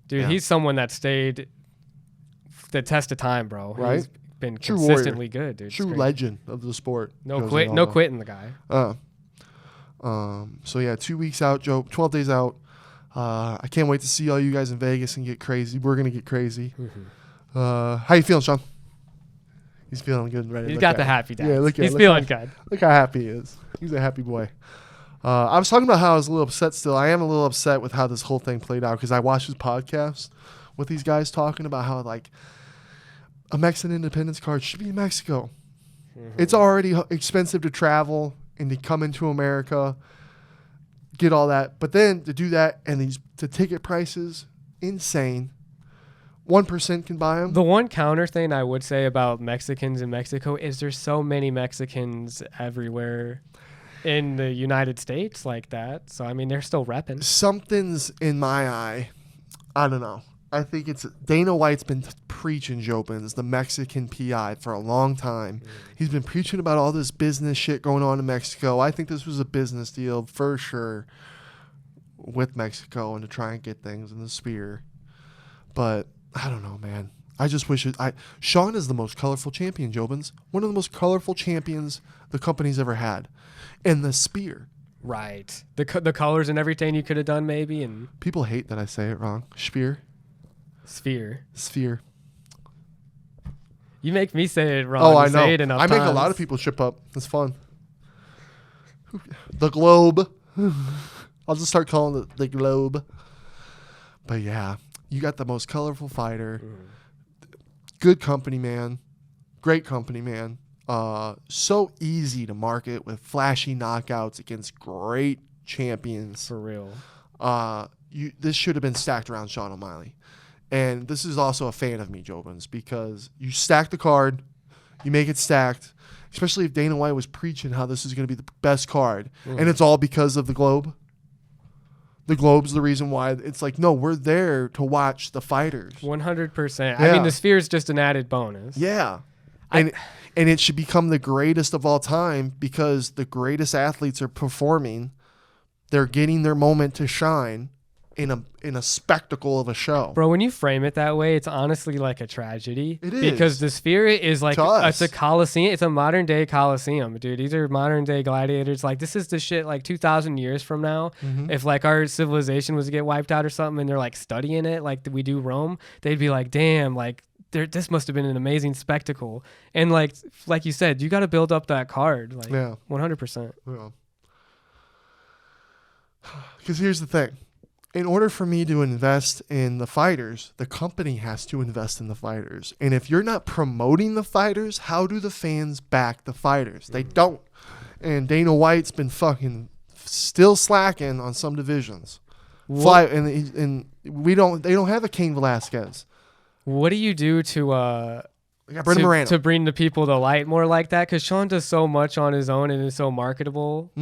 Dude, he's someone that stayed the test of time, bro. Right? He's been True consistently warrior. good, dude. True legend of the sport. No quitting the guy. So yeah, 2 weeks out, Joe, 12 days out. I can't wait to see all you guys in Vegas and get crazy. We're going to get crazy. How you feeling, Sean? He's feeling good and ready. He's got the happy dance. Yeah, he's feeling good. Look how happy he is. He's a happy boy. I was talking about how I was a little upset still. I am a little upset with how this whole thing played out, because I watched his podcast with these guys talking about how like a Mexican independence card should be in Mexico. It's already expensive to travel and to come into America, get all that. But then to do that, and the ticket prices, insane. 1% can buy them. The one counter thing I would say about Mexicans in Mexico is there's so many Mexicans everywhere in the United States like that. So, I mean, they're still repping. Something's in my eye. I don't know. I think it's Dana White's been preaching JOBINS, the Mexican PI, for a long time. He's been preaching about all this business shit going on in Mexico. I think this was a business deal for sure with Mexico and to try and get things in the sphere. But I don't know, man. I just wish Sean is the most colorful champion, JOBINS. One of the most colorful champions the company's ever had. And the spear. Right. The colors and everything you could have done maybe. And people hate that I say it wrong. Spear. Sphere. You make me say it wrong. Oh, I know. Say it enough I make times. a lot of people trip up. It's fun. The globe. I'll just start calling it the globe. But yeah, you got the most colorful fighter. Good company, man. Great company, man. So easy to market with flashy knockouts against great champions. For real. This should have been stacked around Sean O'Malley. And this is also a fan of me, JOBINS, because you stack the card, you make it stacked, especially if Dana White was preaching how this is going to be the best card. And it's all because of the Globe. The Globe's the reason why. It's like, no, we're there to watch the fighters. 100%. Yeah. I mean, the sphere is just an added bonus. Yeah. And it should become the greatest of all time because the greatest athletes are performing. They're getting their moment to shine in a spectacle of a show. Bro, when you frame it that way, it's honestly like a tragedy. It is. Because the sphere is like, it's a coliseum. It's a modern day coliseum, dude. These are modern day gladiators. Like, this is the shit like 2,000 years from now. If like our civilization was to get wiped out or something and they're like studying it like we do Rome, they'd be like, damn, like this must have been an amazing spectacle. And like you said, you got to build up that card. Like, 100%. Yeah. Because here's the thing. In order for me to invest in the fighters, the company has to invest in the fighters. And if you're not promoting the fighters, how do the fans back the fighters? They don't. And Dana White's been fucking still slacking on some divisions. And they don't have a Cain Velasquez. What do you do to bring the people to light more like that? Because Sean does so much on his own and is so marketable.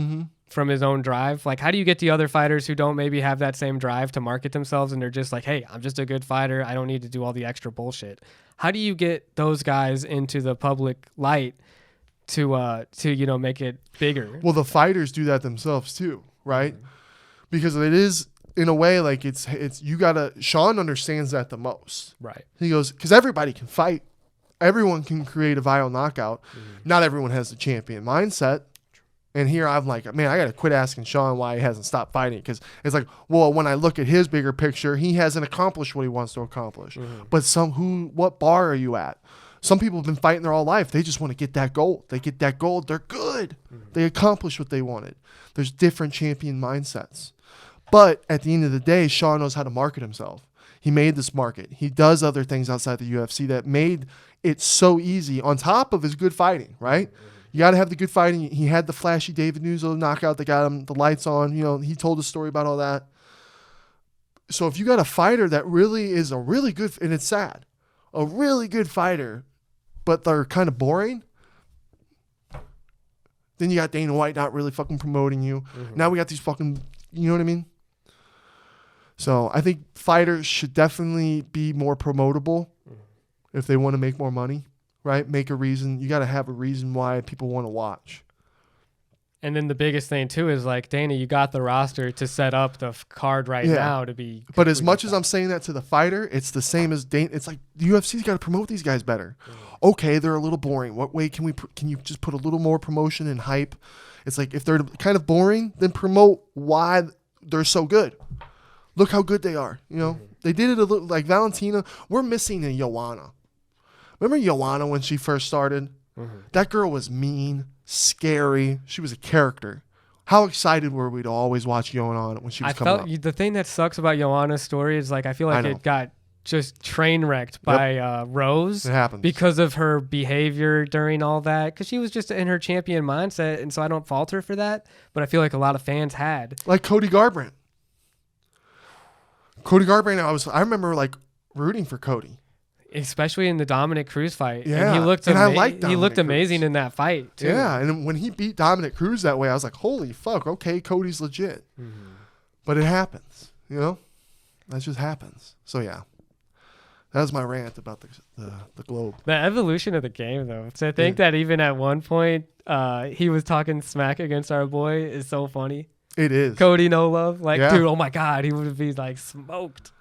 From his own drive. Like, how do you get the other fighters who don't maybe have that same drive to market themselves and they're just like, hey, I'm just a good fighter, I don't need to do all the extra bullshit? How do you get those guys into the public light to make it bigger? Well, the fighters do that themselves too, right? Because it is in a way like it's you gotta. Sean understands that the most, right? He goes, because everybody can fight, everyone can create a viral knockout. Not everyone has the champion mindset. And here I'm like, man, I got to quit asking Sean why he hasn't stopped fighting. Because it's like, well, when I look at his bigger picture, he hasn't accomplished what he wants to accomplish. But what bar are you at? Some people have been fighting their whole life. They just want to get that gold. They get that gold. They're good. They accomplish what they wanted. There's different champion mindsets. But at the end of the day, Sean knows how to market himself. He made this market. He does other things outside the UFC that made it so easy on top of his good fighting, right? You got to have the good fighting. He had the flashy David Nuzzo knockout that got him the lights on. You know, he told a story about all that. So if you got a fighter that really is a really good, and it's sad, a really good fighter, but they're kind of boring, then you got Dana White not really fucking promoting you. Now we got these fucking, you know what I mean? So I think fighters should definitely be more promotable if they want to make more money. Right? Make a reason. You got to have a reason why people want to watch. And then the biggest thing, too, is like, Dana, you got the roster to set up the card now to be. But as much as I'm saying that to the fighter, it's the same as Dana. It's like the UFC's got to promote these guys better. Okay, they're a little boring. What way can you just put a little more promotion and hype? It's like if they're kind of boring, then promote why they're so good. Look how good they are. You know, they did it a little like Valentina. We're missing a Joanna. Remember Joanna when she first started? That girl was mean, scary. She was a character. How excited were we to always watch Joanna when she was coming up? The thing that sucks about Joanna's story is like I feel like it got just train wrecked by Rose. It happens. Because of her behavior during all that. Because she was just in her champion mindset, and so I don't fault her for that. But I feel like a lot of fans had. Like Cody Garbrandt. I remember like rooting for Cody. Especially in the Dominic Cruz fight. Yeah. And he looked he looked amazing in that fight, too. Yeah, and when he beat Dominic Cruz that way, I was like, holy fuck, okay, Cody's legit. But it happens, you know? That just happens. So, yeah. That was my rant about the globe. The evolution of the game, though. To think that even at one point he was talking smack against our boy is so funny. It is. Cody No Love. Like, dude, oh my God, he would be like smoked.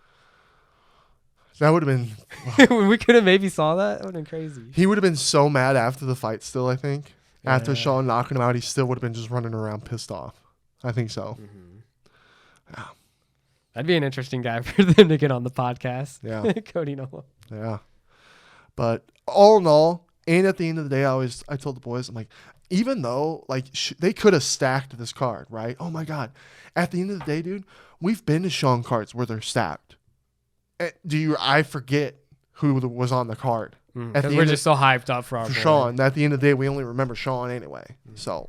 That would have been... we could have maybe saw that. That would have been crazy. He would have been so mad after the fight still, I think. Yeah. After Sean knocking him out, he still would have been just running around pissed off. I think so. Yeah. That'd be an interesting guy for them to get on the podcast. Yeah. Cody No Love. Yeah. But all in all, and at the end of the day, I told the boys, I'm like, even though like they could have stacked this card, right? Oh my God. At the end of the day, dude, we've been to Sean cards where they're stacked. I forget who was on the card. Because we're just so hyped up for Sean. At the end of the day, we only remember Sean anyway. So,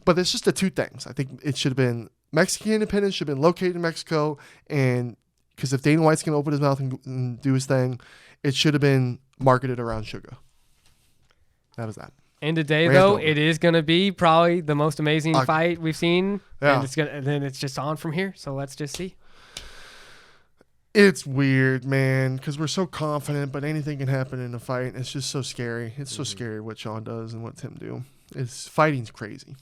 but it's just the two things. I think it should have been Mexican Independence should have been located in Mexico, and because if Dana White's gonna open his mouth and do his thing, it should have been marketed around sugar. That was that. And today, though, it is going to be probably the most amazing fight we've seen. Yeah. And then it's just on from here. So let's just see. It's weird, man, because we're so confident, but anything can happen in a fight. It's just so scary. It's so scary what Sean does and what Tim do. Fighting's crazy.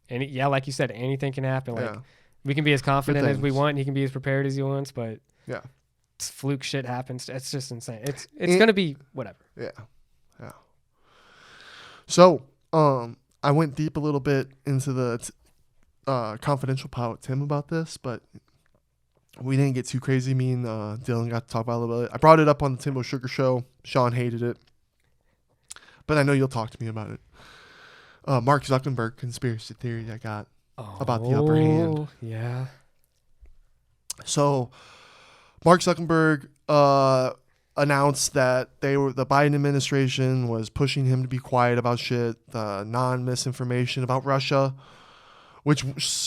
And yeah, like you said, anything can happen. Like we can be as confident as we want. And he can be as prepared as he wants, but fluke shit happens. It's just insane. It's going to be whatever. Yeah. Yeah. So, I went deep a little bit into the confidential part with Tim about this, but we didn't get too crazy. Me and Dylan got to talk about it a little bit. I brought it up on the Timbo Sugar Show. Sean hated it, but I know you'll talk to me about it. Mark Zuckerberg conspiracy theory I got about the upper hand. Yeah. So, Mark Zuckerberg announced that the Biden administration was pushing him to be quiet about shit, non-misinformation about Russia, which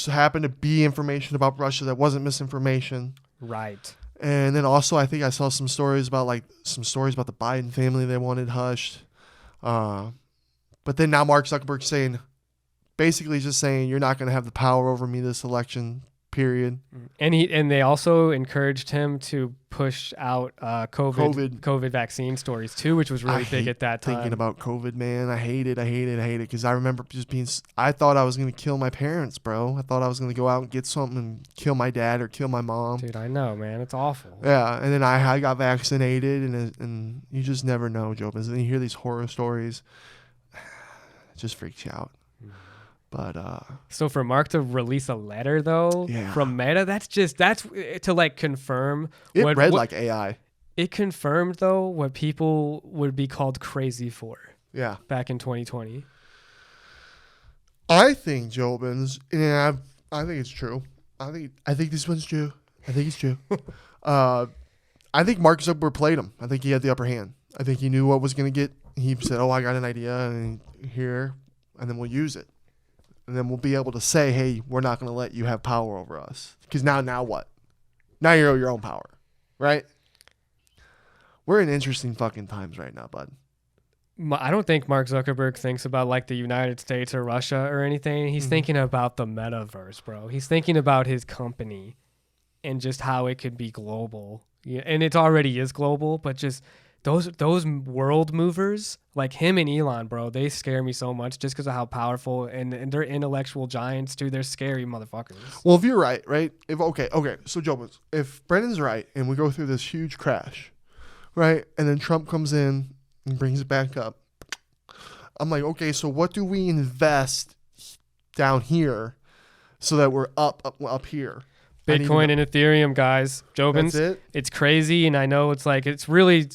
happened to be information about Russia that wasn't misinformation. Right. And then also, I think I saw some stories about the Biden family they wanted hushed. But then now Mark Zuckerberg basically just saying, you're not going to have the power over me this election, period. And they also encouraged him to push out COVID vaccine stories too, which was really big at that time. Thinking about COVID, man, I hate it because I remember I thought I was going to kill my parents, bro. I thought I was going to go out and get something and kill my dad or kill my mom. Dude, I know, man, it's awful. Yeah, and then I got vaccinated, and you just never know, JOBINS. And you hear these horror stories, it just freaks you out. But so for Mark to release a letter though from Meta, that's to like confirm it read like AI. It confirmed though what people would be called crazy for. Yeah. Back in 2020. I think JOBINS, and I think it's true. I think this one's true. I think it's true. I think Mark Zuckerberg played him. I think he had the upper hand. I think he knew what was going to get. He said, "Oh, I got an idea, and here, and then we'll use it." And then we'll be able to say, hey, we're not going to let you have power over us. Because now what? Now you're your own power, right? We're in interesting fucking times right now, bud. I don't think Mark Zuckerberg thinks about like the United States or Russia or anything. He's thinking about the metaverse, bro. He's thinking about his company and just how it could be global. Yeah, and it already is global, but just those world movers, like him and Elon, bro, they scare me so much just because of how powerful and they're intellectual giants, too. They're scary motherfuckers. Well, if you're right? Okay. So, JOBINS, if Brendan's right and we go through this huge crash, right, and then Trump comes in and brings it back up, I'm like, okay, so what do we invest down here so that we're up here? Bitcoin and Ethereum, guys. JOBINS. That's it? It's crazy, and I know it's really...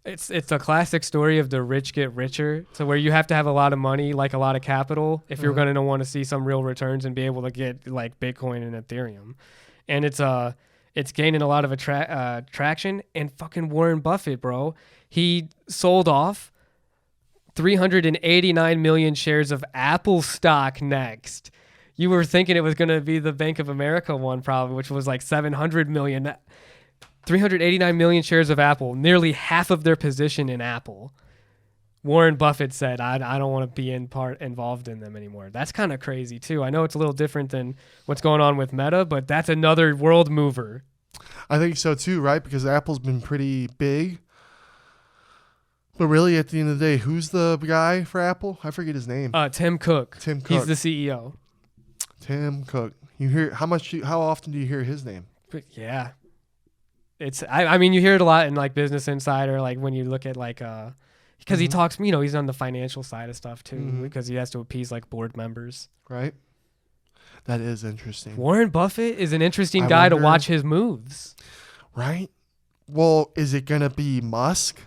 It's a classic story of the rich get richer, so where you have to have a lot of money, like a lot of capital, if you're going to want to see some real returns and be able to get like Bitcoin and Ethereum. And it's gaining a lot of traction. And fucking Warren Buffett, bro, he sold off 389 million shares of Apple stock next. You were thinking it was going to be the Bank of America one probably, which was like 700 million. 389 million shares of Apple, nearly half of their position in Apple. Warren Buffett said, I don't want to be involved in them anymore. That's kind of crazy, too. I know it's a little different than what's going on with Meta, but that's another world mover. I think so too, right? Because Apple's been pretty big. But really, at the end of the day, who's the guy for Apple? I forget his name. Tim Cook. Tim Cook. He's the CEO. Tim Cook. You hear how often do you hear his name? But yeah. I mean, you hear it a lot in like Business Insider, like when you look at like because he talks, he's on the financial side of stuff too, because he has to appease like board members. Right. That is interesting. Warren Buffett is an interesting guy to watch his moves. Right. Well, is it gonna be Musk?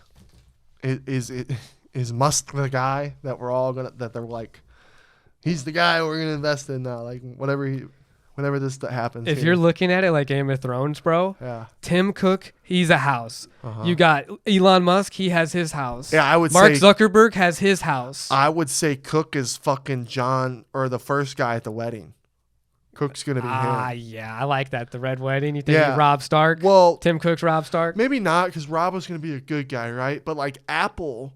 Is Musk the guy that they're like, he's the guy we're gonna invest in now? Like whenever this happens. If you're looking at it like Game of Thrones, bro, Tim Cook, he's a house. You got Elon Musk, he has his house. Yeah, I would Mark say Zuckerberg has his house. I would say Cook is fucking John or the first guy at the wedding. Cook's gonna be him. Yeah, I like that. The Red Wedding. You think Rob Stark? Well, Tim Cook's Rob Stark? Maybe not, because Rob was gonna be a good guy, right? But like Apple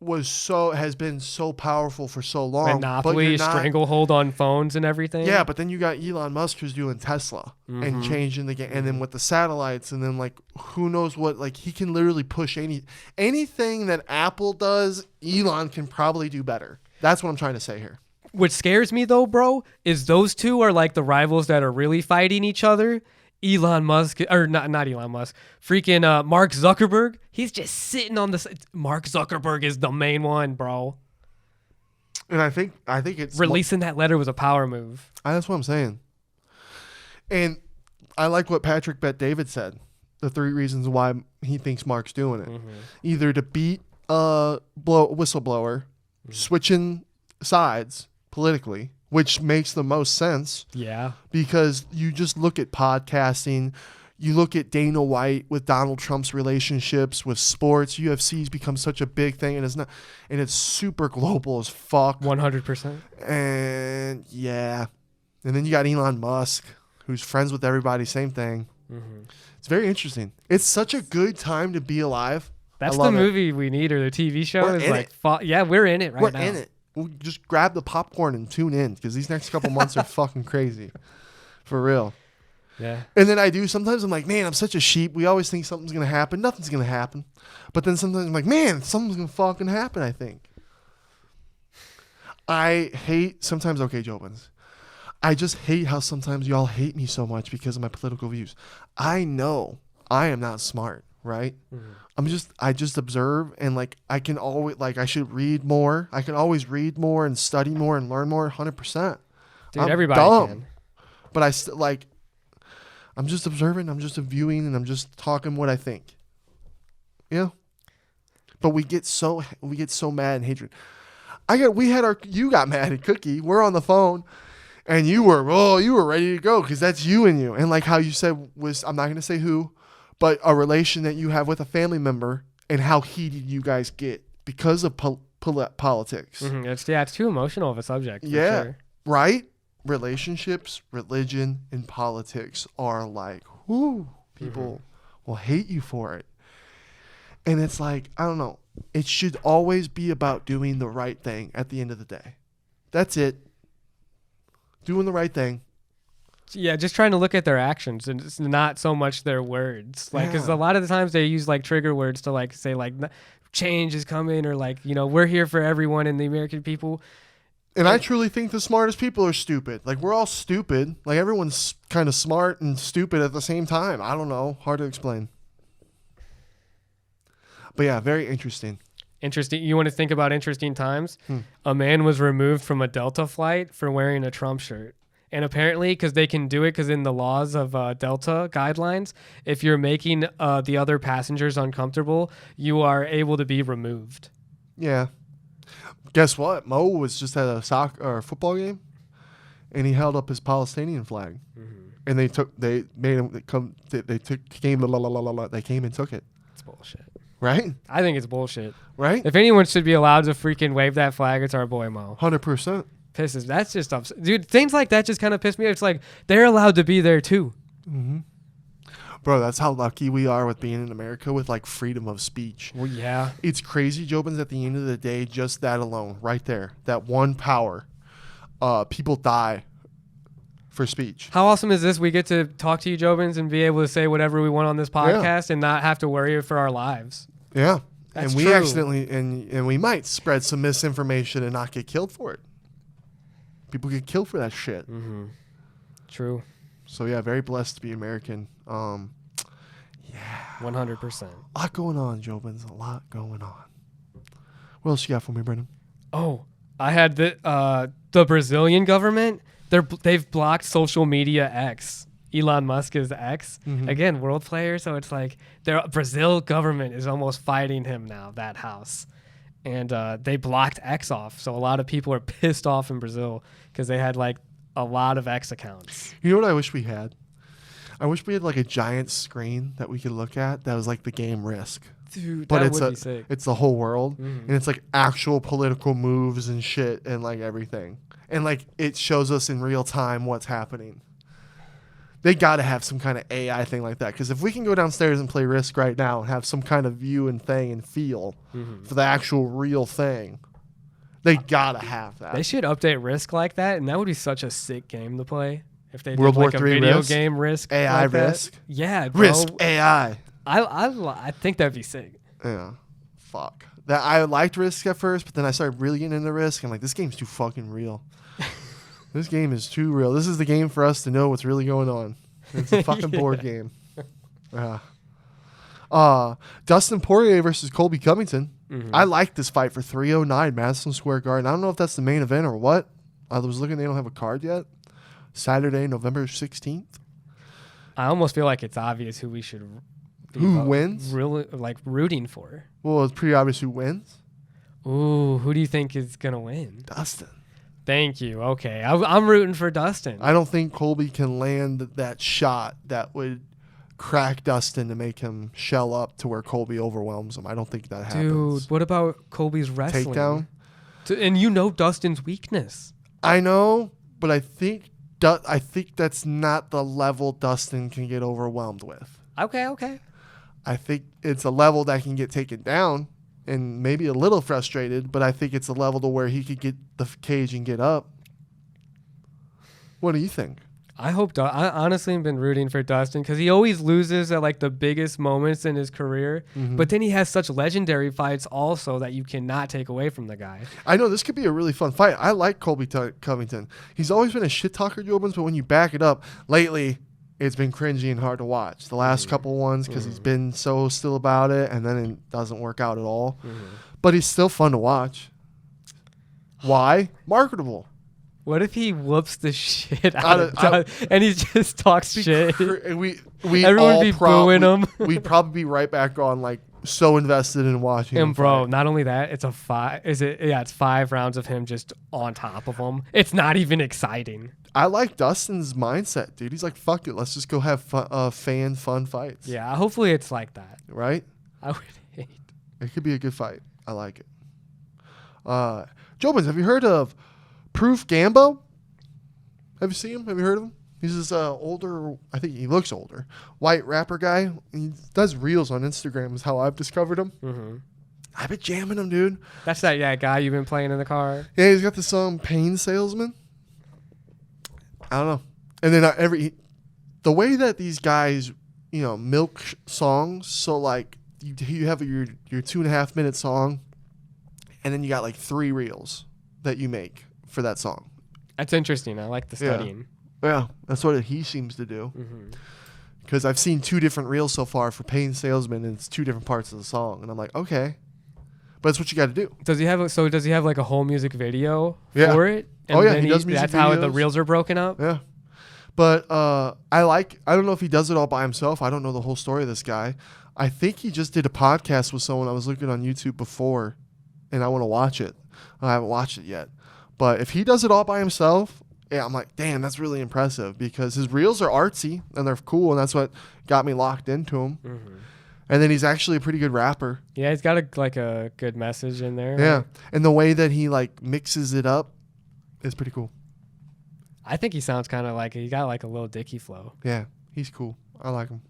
has been so powerful for so long. Monopoly, stranglehold on phones and everything. Yeah, but then you got Elon Musk who's doing Tesla and changing the game, and then with the satellites, and then like who knows what? Like he can literally push anything that Apple does. Elon can probably do better. That's what I'm trying to say here. What scares me though, bro, is those two are like the rivals that are really fighting each other. Elon Musk, or not Elon Musk, freaking Mark Zuckerberg. He's just sitting on the. Mark Zuckerberg is the main one, bro. And I think it's releasing that letter was a power move. That's what I'm saying. And I like what Patrick Bet David said. The 3 reasons why he thinks Mark's doing it: either to beat a whistleblower, switching sides politically, which makes the most sense. Yeah. Because you just look at podcasting, you look at Dana White with Donald Trump's relationships with sports. UFC's become such a big thing, and it's super global as fuck. 100%. And yeah. And then you got Elon Musk, who's friends with everybody, same thing. It's very interesting. It's such a good time to be alive. That's the movie we need, or the TV show. We're in it. Yeah, we're in it right now. We're in it. We'll just grab the popcorn and tune in, because these next couple months are fucking crazy. For real. Yeah. And then sometimes I'm like, man, I'm such a sheep. We always think something's going to happen. Nothing's going to happen. But then sometimes I'm like, man, something's going to fucking happen, I think. I hate sometimes, okay, JOBINS. I just hate how sometimes y'all hate me so much because of my political views. I know I am not smart, right? I just observe, and like I can always, like, I should read more. I can always read more and study more and learn more. 100%. Dude, everybody can. But I'm just observing. I'm just viewing, and I'm just talking what I think. Yeah. But we get so mad and hatred. You got mad at Cookie. We're on the phone, and you were ready to go because that's you and you. And like how you said I'm not gonna say who, but a relation that you have with a family member, and how heated you guys get because of politics. It's too emotional of a subject. Yeah, sure. Right? Relationships, religion, and politics are like, people will hate you for it. And it's like, I don't know. It should always be about doing the right thing at the end of the day. That's it. Doing the right thing. Yeah, just trying to look at their actions, and it's not so much their words. Like, because a lot of the times they use like trigger words to like say like change is coming, or like, we're here for everyone and the American people. And I truly think the smartest people are stupid. Like, we're all stupid. Like, everyone's kind of smart and stupid at the same time. I don't know. Hard to explain. But yeah, very interesting. Interesting. You want to think about interesting times? A man was removed from a Delta flight for wearing a Trump shirt. And apparently, because they can do it, because in the laws of Delta guidelines, if you're making the other passengers uncomfortable, you are able to be removed. Yeah. Guess what? Mo was just at a soccer or football game, and he held up his Palestinian flag, and they came and took it. It's bullshit. Right? I think it's bullshit. Right? If anyone should be allowed to freaking wave that flag, it's our boy Mo. 100%. Pisses. That's just dude. Things like that just kind of piss me off. It's like they're allowed to be there too. Bro, that's how lucky we are with being in America with like freedom of speech. Well, yeah. It's crazy, JOBINS, at the end of the day, just that alone, right there, that one power. People die for speech. How awesome is this? We get to talk to you, Jobins, and be able to say whatever we want on this podcast and not have to worry for our lives. Yeah. That's and we true. accidentally, and we might spread some misinformation and not get killed for it. People get killed for that shit. Mm-hmm. True. So yeah, very blessed to be American. 100%. A lot going on, Jobins. A lot going on. What else you got for me, Brendan? Oh, I had the Brazilian government. They've blocked social media X. Elon Musk is X. Mm-hmm. Again, world player. So it's like their Brazil government is almost fighting him now, that house. And they blocked X off. So a lot of people are pissed off in Brazil because they had like a lot of X accounts. You know what I wish we had? I wish we had like a giant screen that we could look at that was like the game Risk. Dude, But that it's would be sick. it's the whole world, Mhm. and it's like actual political moves and shit and like everything. And like it shows us in real time what's happening. They got to have some kind of AI thing like that, because if we can go downstairs and play Risk right now and have some kind of view and thing and feel for the actual real thing, they got to have that. They should update Risk like that, and that would be such a sick game to play. If they World did War like a III video Risk? game Risk. AI like that. Risk? Yeah, bro. Risk AI. I think that'd be sick. Yeah. Fuck. That I liked Risk at first, but then I started really getting into Risk. I'm like, this game's too fucking real. This game is too real. This is the game for us to know what's really going on. It's a fucking board game. Dustin Poirier versus Colby Covington. Mhm. I like this fight for 309 Madison Square Garden. I don't know if that's the main event or what. I was looking, they don't have a card yet. Saturday, November 16th. I almost feel like it's obvious who we should be Who wins? really like rooting for. Well, it's pretty obvious who wins. Ooh, who do you think is gonna win? Dustin. Thank you. Okay, I'm rooting for Dustin. I don't think Colby can land that shot that would crack Dustin to make him shell up to where Colby overwhelms him. I don't think that happens. Dude, what about Colby's wrestling? Takedown? And you know Dustin's weakness. I know, but I think that's not the level Dustin can get overwhelmed with. Okay. I think it's a level that can get taken down and maybe a little frustrated, but I think it's a level to where he could get the cage and get up. What do you think? I hope. I honestly have been rooting for Dustin because he always loses at like the biggest moments in his career, but then he has such legendary fights also that you cannot take away from the guy. I know this could be a really fun fight. I like Colby Covington. He's always been a shit talker, Jobins, but when you back it up, lately it's been cringy and hard to watch. The last couple ones because he's been so still about it, and then it doesn't work out at all. But he's still fun to watch. Why? Marketable. What if he whoops the shit out of Dustin and he just talks shit? We Everyone all be booing him. We'd probably be right back on, like, so invested in watching him And bro, fight. not only that, it's a 5. It's 5 rounds of him just on top of him. It's not even exciting. I like Dustin's mindset, dude. He's like, fuck it, let's just go have fun fights. Yeah, hopefully it's like that. Right? I would hate. It could be a good fight. I like it. Jobins, have you heard of Proof Gambo? Have you seen him? Have you heard of him? He's this older, I think he looks older, white rapper guy. He does reels on Instagram is how I've discovered him. Mm-hmm. I've been jamming him, dude. That's that guy you've been playing in the car. Yeah, he's got the song Pain Salesman. I don't know. And then the way that these guys, milk songs, so like you have your 2.5 minute song, and then you got like 3 reels that you make for that song. That's interesting. I like the studying. Yeah, that's what he seems to do. Because I've seen 2 different reels so far for Pain Salesman, and it's 2 different parts of the song, and I'm like, okay, but it's what you got to do. Does he have like a whole music video Yeah. for it? And Yeah, then he does music That's how the videos. reels are broken up. Yeah. But I don't know if he does it all by himself. I don't know the whole story of this guy. I think he just did a podcast with someone I was looking on YouTube before, and I want to watch it. I haven't watched it yet. But if he does it all by himself, yeah, I'm like, damn, that's really impressive, because his reels are artsy and they're cool, and that's what got me locked into him. And then he's actually a pretty good rapper. Yeah, he's got a good message in there. Yeah. And the way that he like mixes it up is pretty cool. I think he sounds kind of like he got like a little Dicky flow. Yeah, he's cool. I like him.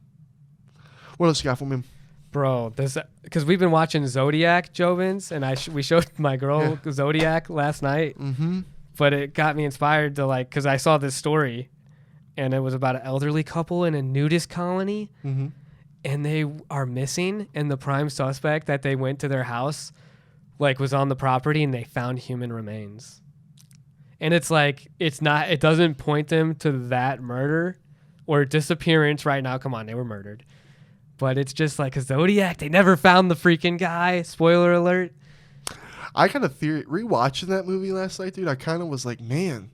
What else you got from him? Bro, because we've been watching Zodiac, Jobins, and we showed my girl Zodiac last night. Mm-hmm. But it got me inspired to because I saw this story and it was about an elderly couple in a nudist colony, Mm-hmm. and they are missing, and the prime suspect that they went to their house like was on the property, and they found human remains. And it's like, it doesn't point them to that murder or disappearance right now. Come on, they were murdered. But it's just like a Zodiac. They never found the freaking guy. Spoiler alert. I kind of rewatching that movie last night, dude. I kind of was like, man,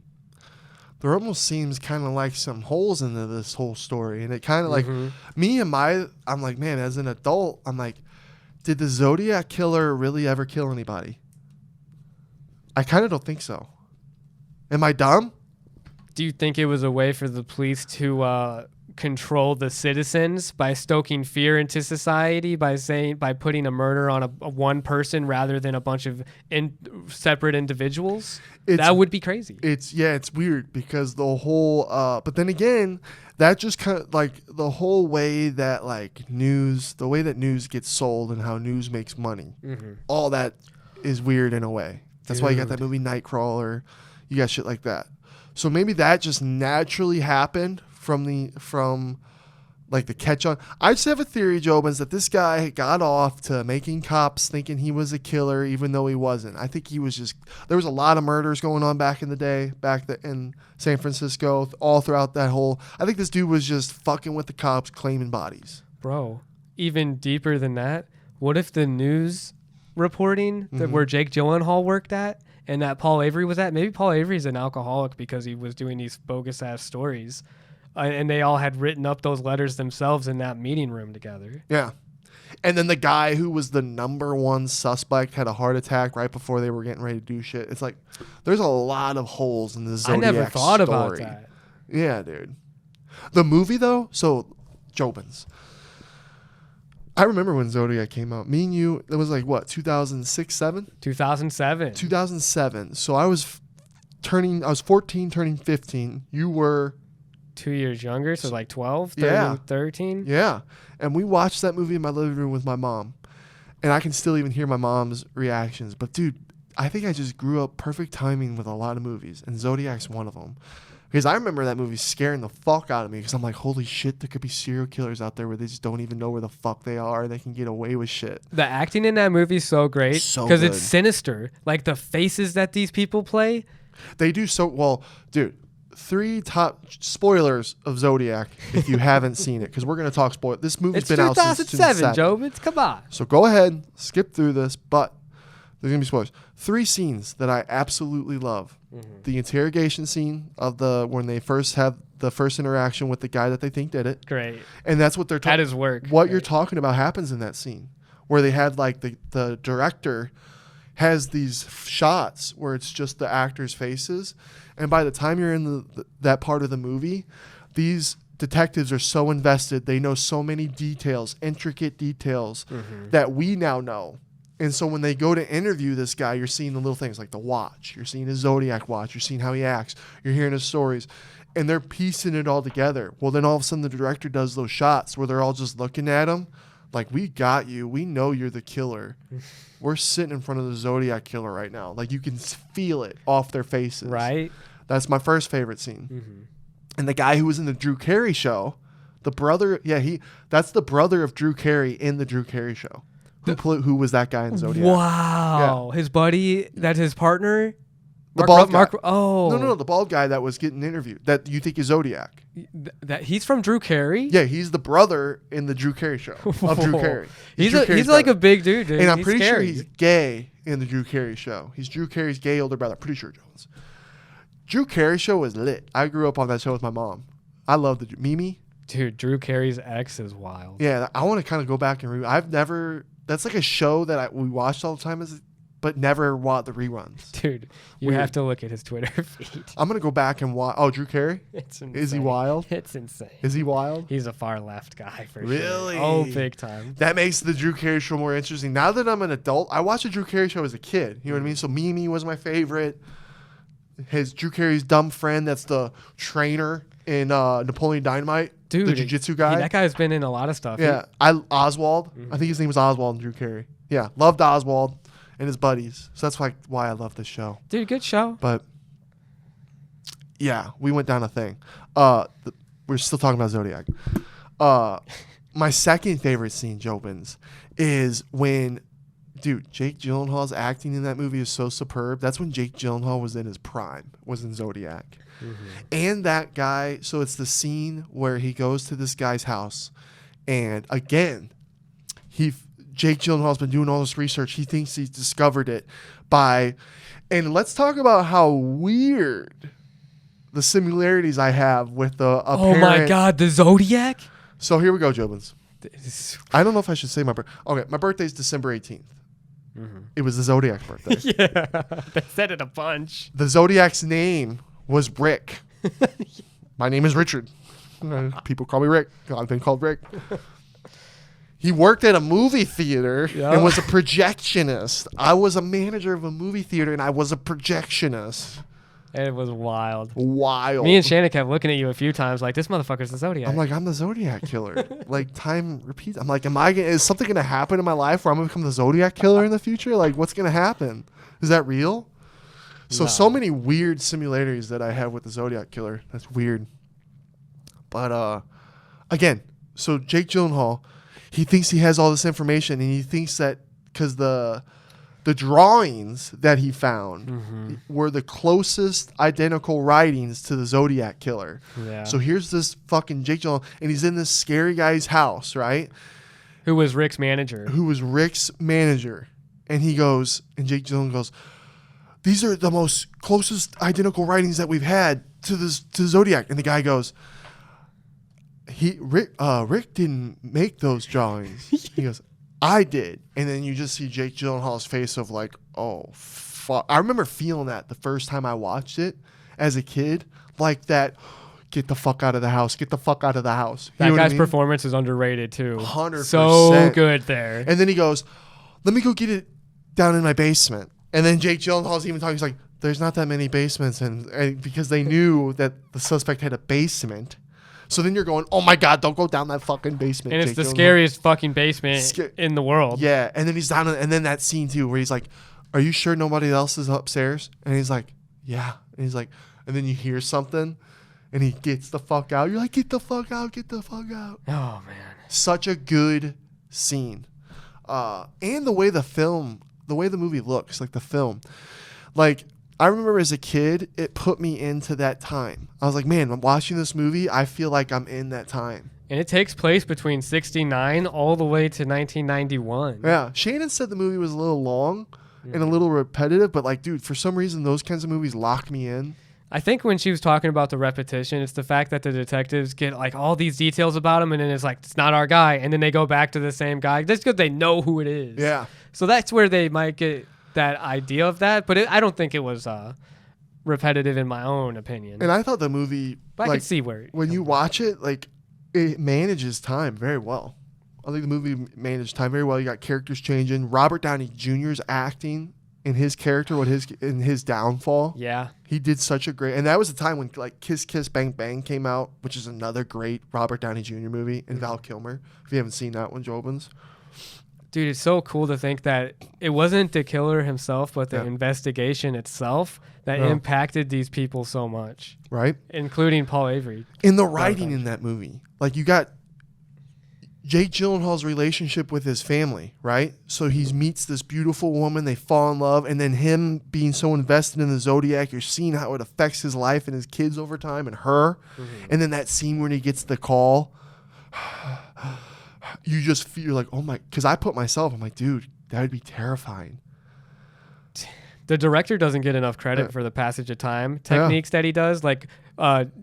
there almost seems kind of like some holes into this whole story. And it kind of like I'm like, man, as an adult, I'm like, did the Zodiac killer really ever kill anybody? I kind of don't think so. Am I dumb? Do you think it was a way for the police to control the citizens by stoking fear into society by putting a murder on a one person rather than a bunch of separate individuals? That would be crazy. It's weird because the whole but then again, that just kind of like the whole way that like news gets sold and how news makes money. Mm-hmm. All that is weird in a way. That's why you got that movie Nightcrawler. You got shit like that. So maybe that just naturally happened from like the catch on. I just have a theory, Jobins, that this guy got off to making cops thinking he was a killer even though he wasn't. I think he was just, there was a lot of murders going on back in the day, in San Francisco, all throughout that whole, I think this dude was just fucking with the cops claiming bodies. Bro, even deeper than that, what if the news reporting that where Jake Gyllenhaal worked at and that Paul Avery was at, maybe Paul Avery's an alcoholic because he was doing these bogus ass stories. And they all had written up those letters themselves in that meeting room together. Yeah. And then the guy who was the number one suspect had a heart attack right before they were getting ready to do shit. It's like, there's a lot of holes in the Zodiac I never thought story. about that. Yeah, dude. The movie, though, so, Jobins. I remember when Zodiac came out. Me and you, it was like, what, 2006, 7? 2007. 2007. So I was 14, turning 15. You were 2 years younger, so like 12, 13. Yeah. And we watched that movie in my living room with my mom. And I can still even hear my mom's reactions. But, dude, I think I just grew up perfect timing with a lot of movies. And Zodiac's one of them. Because I remember that movie scaring the fuck out of me. Because I'm like, holy shit, there could be serial killers out there where they just don't even know where the fuck they are. They can get away with shit. The acting in that movie is so great. So because good. it's sinister. Like the faces that these people play. They do so well. Dude, 3 top spoilers of Zodiac if you haven't seen it. Because we're going to talk spoil. This movie's been out since 2007. Jobins. Come on. So go ahead, skip through this. But there's going to be spoilers. 3 scenes that I absolutely love. Mm-hmm. The interrogation scene of when they first have the first interaction with the guy that they think did it. Great. And that's what they're talking about. That is work. What you're talking about happens in that scene where they had like the director has these shots where it's just the actors' faces. And by the time you're in that part of the movie, these detectives are so invested. They know so many details, intricate details that we now know. And so when they go to interview this guy, you're seeing the little things like the watch. You're seeing his Zodiac watch. You're seeing how he acts. You're hearing his stories. And they're piecing it all together. Well, then all of a sudden the director does those shots where they're all just looking at him like, we got you. We know you're the killer. We're sitting in front of the Zodiac killer right now. Like, you can feel it off their faces. Right. That's my first favorite scene. Mm-hmm. And the guy who was in the Drew Carey show, the brother, that's the brother of Drew Carey in the Drew Carey show. Who was that guy in Zodiac? Wow. Yeah. His buddy, that's his partner? The bald guy. Oh. No, the bald guy that was getting interviewed that you think is Zodiac. That he's from Drew Carey? Yeah, he's the brother in the Drew Carey show of Drew Carey. He's like a big dude, dude. And I'm pretty sure he's gay in the Drew Carey show. He's Drew Carey's gay older brother. Pretty sure, Jones. Drew Carey show was lit. I grew up on that show with my mom. I love the Mimi. Dude, Drew Carey's ex is wild. Yeah, I want to kind of go back and that's like a show that we watched all the time but never watched the reruns. Dude, you have to look at his Twitter feed. I'm going to go back and watch. Oh, Drew Carey? It's insane. Is he wild? It's insane. Is he wild? He's a far left guy for sure. Really? Oh, big time. That makes the Drew Carey show more interesting. Now that I'm an adult, I watched the Drew Carey show as a kid. You know what I mean? So Mimi was my favorite. His Drew Carey's dumb friend that's the trainer in Napoleon Dynamite. Dude, the jiu-jitsu guy. That guy's been in a lot of stuff. Yeah. Oswald. Mm-hmm. I think his name was Oswald in Drew Carey. Yeah. Loved Oswald and his buddies. So that's why I love this show. Dude, good show. But Yeah, we went down a thing. We're still talking about Zodiac. My second favorite scene, JOBINS, is when, dude, Jake Gyllenhaal's acting in that movie is so superb. That's when Jake Gyllenhaal was in his prime, was in Zodiac. And that guy, so it's the scene where he goes to this guy's house, and again, Jake Gyllenhaal's been doing all this research. He thinks he's discovered it and let's talk about how weird the similarities I have with the apparent. Oh my God, the Zodiac? So here we go, JOBINS. I don't know if I should say my birthday. Okay, my birthday's December 18th. It was the Zodiac's birthday. Yeah, they said it a bunch. The Zodiac's name was Rick. My name is Richard. People call me Rick. I've been called Rick. He worked at a movie theater and was a projectionist. I was a manager of a movie theater, and I was a projectionist. It was wild. Wild. Me and Shannon kept looking at you a few times like, this motherfucker's the Zodiac. I'm like, I'm the Zodiac killer. Like, time repeats. I'm like, is something going to happen in my life where I'm going to become the Zodiac killer in the future? Like, what's going to happen? Is that real? So many weird similarities that I have with the Zodiac killer. That's weird. But, again, so Jake Gyllenhaal, he thinks he has all this information, and he thinks that because the drawings that he found were the closest identical writings to the Zodiac killer. Yeah. So here's this fucking Jake Gyllenhaal, and he's in this scary guy's house, right? Who was Rick's manager. And he goes, and Jake Gyllenhaal goes, these are the most closest identical writings that we've had to the Zodiac. And the guy goes, Rick didn't make those drawings. He goes, I did. And then you just see Jake Gyllenhaal's face of like, oh, fuck. I remember feeling that the first time I watched it as a kid. Like that, get the fuck out of the house. Get the fuck out of the house. That guy's performance is underrated too. 100%. So good there. And then he goes, let me go get it down in my basement. And then Jake Gyllenhaal's even talking. He's like, there's not that many basements. And because they knew that the suspect had a basement. So then you're going, oh my God, don't go down that fucking basement. And it's the scariest fucking basement in the world. Yeah. And then he's down, and then that scene too, where he's like, are you sure nobody else is upstairs? And he's like, yeah. And he's like, and then you hear something, and he gets the fuck out. You're like, get the fuck out, get the fuck out. Oh man. Such a good scene. And the way the movie looks, like the film. Like, I remember as a kid, it put me into that time. I was like, man, I'm watching this movie. I feel like I'm in that time. And it takes place between 1969 all the way to 1991. Yeah. Shannon said the movie was a little long and a little repetitive, but like, dude, for some reason, those kinds of movies lock me in. I think when she was talking about the repetition, it's the fact that the detectives get like all these details about him, and then it's like, it's not our guy. And then they go back to the same guy. That's because they know who it is. Yeah. So that's where they might get that idea of that, but I don't think it was repetitive in my own opinion. And I thought the movie, but I could see where when you watch it, like it manages time very well. I think the movie managed time very well. You got characters changing. Robert Downey Jr.'s acting in his character, in his downfall. Yeah, he did such a great. And that was the time when like Kiss Kiss Bang Bang came out, which is another great Robert Downey Jr. movie, and Val Kilmer. If you haven't seen that one, JOBINS. Dude, it's so cool to think that it wasn't the killer himself, but the investigation itself that impacted these people so much. Right. Including Paul Avery. In the writing in that movie. Like, you got Jake Gyllenhaal's relationship with his family, right? So he meets this beautiful woman, they fall in love, and then him being so invested in the Zodiac, you're seeing how it affects his life and his kids over time and her. And then that scene when he gets the call, you just feel like, oh my, because I put myself, I'm like, dude, that would be terrifying. The director doesn't get enough credit for the passage of time techniques that he does. Like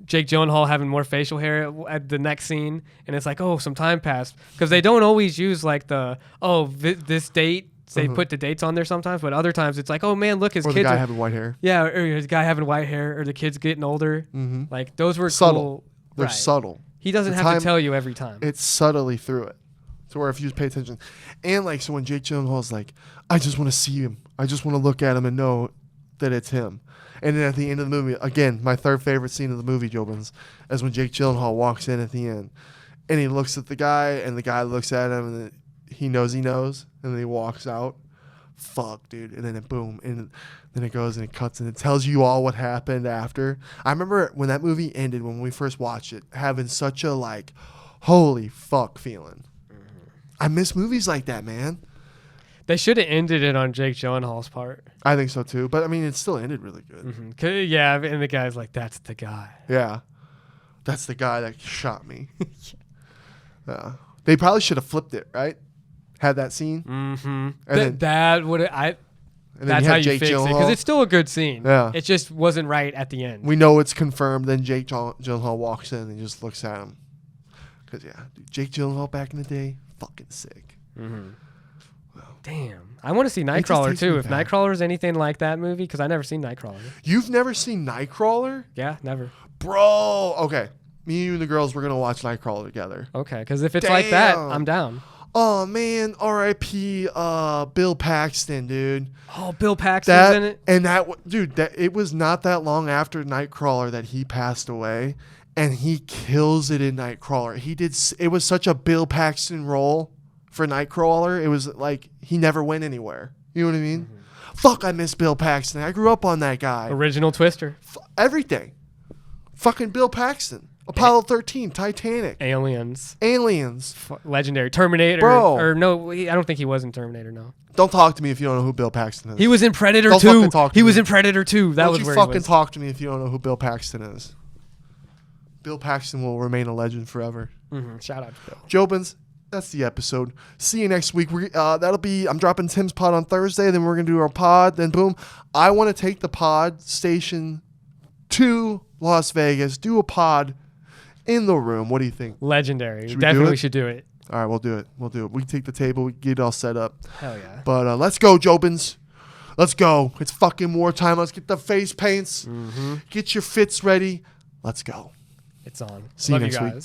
Jake Gyllenhaal having more facial hair at the next scene, and it's like, oh, some time passed. Because they don't always use like this date. They put the dates on there sometimes, but other times it's like, oh man, look, his kids. Or the guy having white hair. Yeah, or his guy having white hair, or the kids getting older. Like those were subtle. Cool. They're subtle. He doesn't have to tell you every time. It's subtly through it. So where if you just pay attention. And like, so when Jake Gyllenhaal's like, I just want to see him. I just want to look at him and know that it's him. And then at the end of the movie, again, my third favorite scene of the movie, JOBINS, is when Jake Gyllenhaal walks in at the end. And he looks at the guy, and the guy looks at him, and he knows, and then he walks out. fuck, dude. And then it boom, and then it goes and it cuts and it tells you all what happened after. I remember when that movie ended, when we first watched it, having such a like, holy fuck feeling. I miss movies like that, man. They should have ended it on Jake Gyllenhaal's part. I think so too, but I mean, it still ended really good. Mm-hmm. Yeah, and the guy's like, "That's the guy." Yeah, that's the guy that shot me. They probably should have flipped it, right? Had that scene. Mm-hmm. And that would That's how you Jake fix it, Gyllenhaal. because it's still a good scene. Yeah. It just wasn't right at the end. We know it's confirmed. Then Jake Gyllenhaal walks in and just looks at him. Because, yeah, dude, Jake Gyllenhaal back in the day, fucking sick. Mm-hmm. Damn. I want to see Nightcrawler, too. If Nightcrawler is anything like that movie, because I've never seen Nightcrawler. You've never seen Nightcrawler? Yeah, never. Bro. Okay. Me, you, and the girls, we're going to watch Nightcrawler together. Okay, because if it's like that, I'm down. Oh, man. R.I.P. Bill Paxton, dude. Oh, Bill Paxton's in it? And it was not that long after Nightcrawler that he passed away. And he kills it in Nightcrawler. It was such a Bill Paxton role for Nightcrawler. It was like he never went anywhere. You know what I mean? Mm-hmm. Fuck, I miss Bill Paxton. I grew up on that guy. Original Twister. Everything. Fucking Bill Paxton. Apollo 13, Titanic. Aliens. Legendary. Terminator. Bro. Or no, I don't think he was in Terminator, no. Don't talk to me if you don't know who Bill Paxton is. He was in Predator don't 2. Fucking talk to he me. was in Predator 2. That don't was you where fucking he was. talk to me if you don't know who Bill Paxton is. Bill Paxton will remain a legend forever. Mm-hmm. Shout out to Bill. Jobins, that's the episode. See you next week. I'm dropping Tim's pod on Thursday. Then we're going to do our pod. Then boom. I want to take the pod station to Las Vegas. Do a pod in the room. What do you think? Legendary. Should Definitely should do it. All right, we'll do it. We take the table. We get it all set up. Hell yeah. But let's go, Jobins. Let's go. It's fucking wartime. Let's get the face paints. Mm-hmm. Get your fits ready. Let's go. It's on. See Love you next guys. week.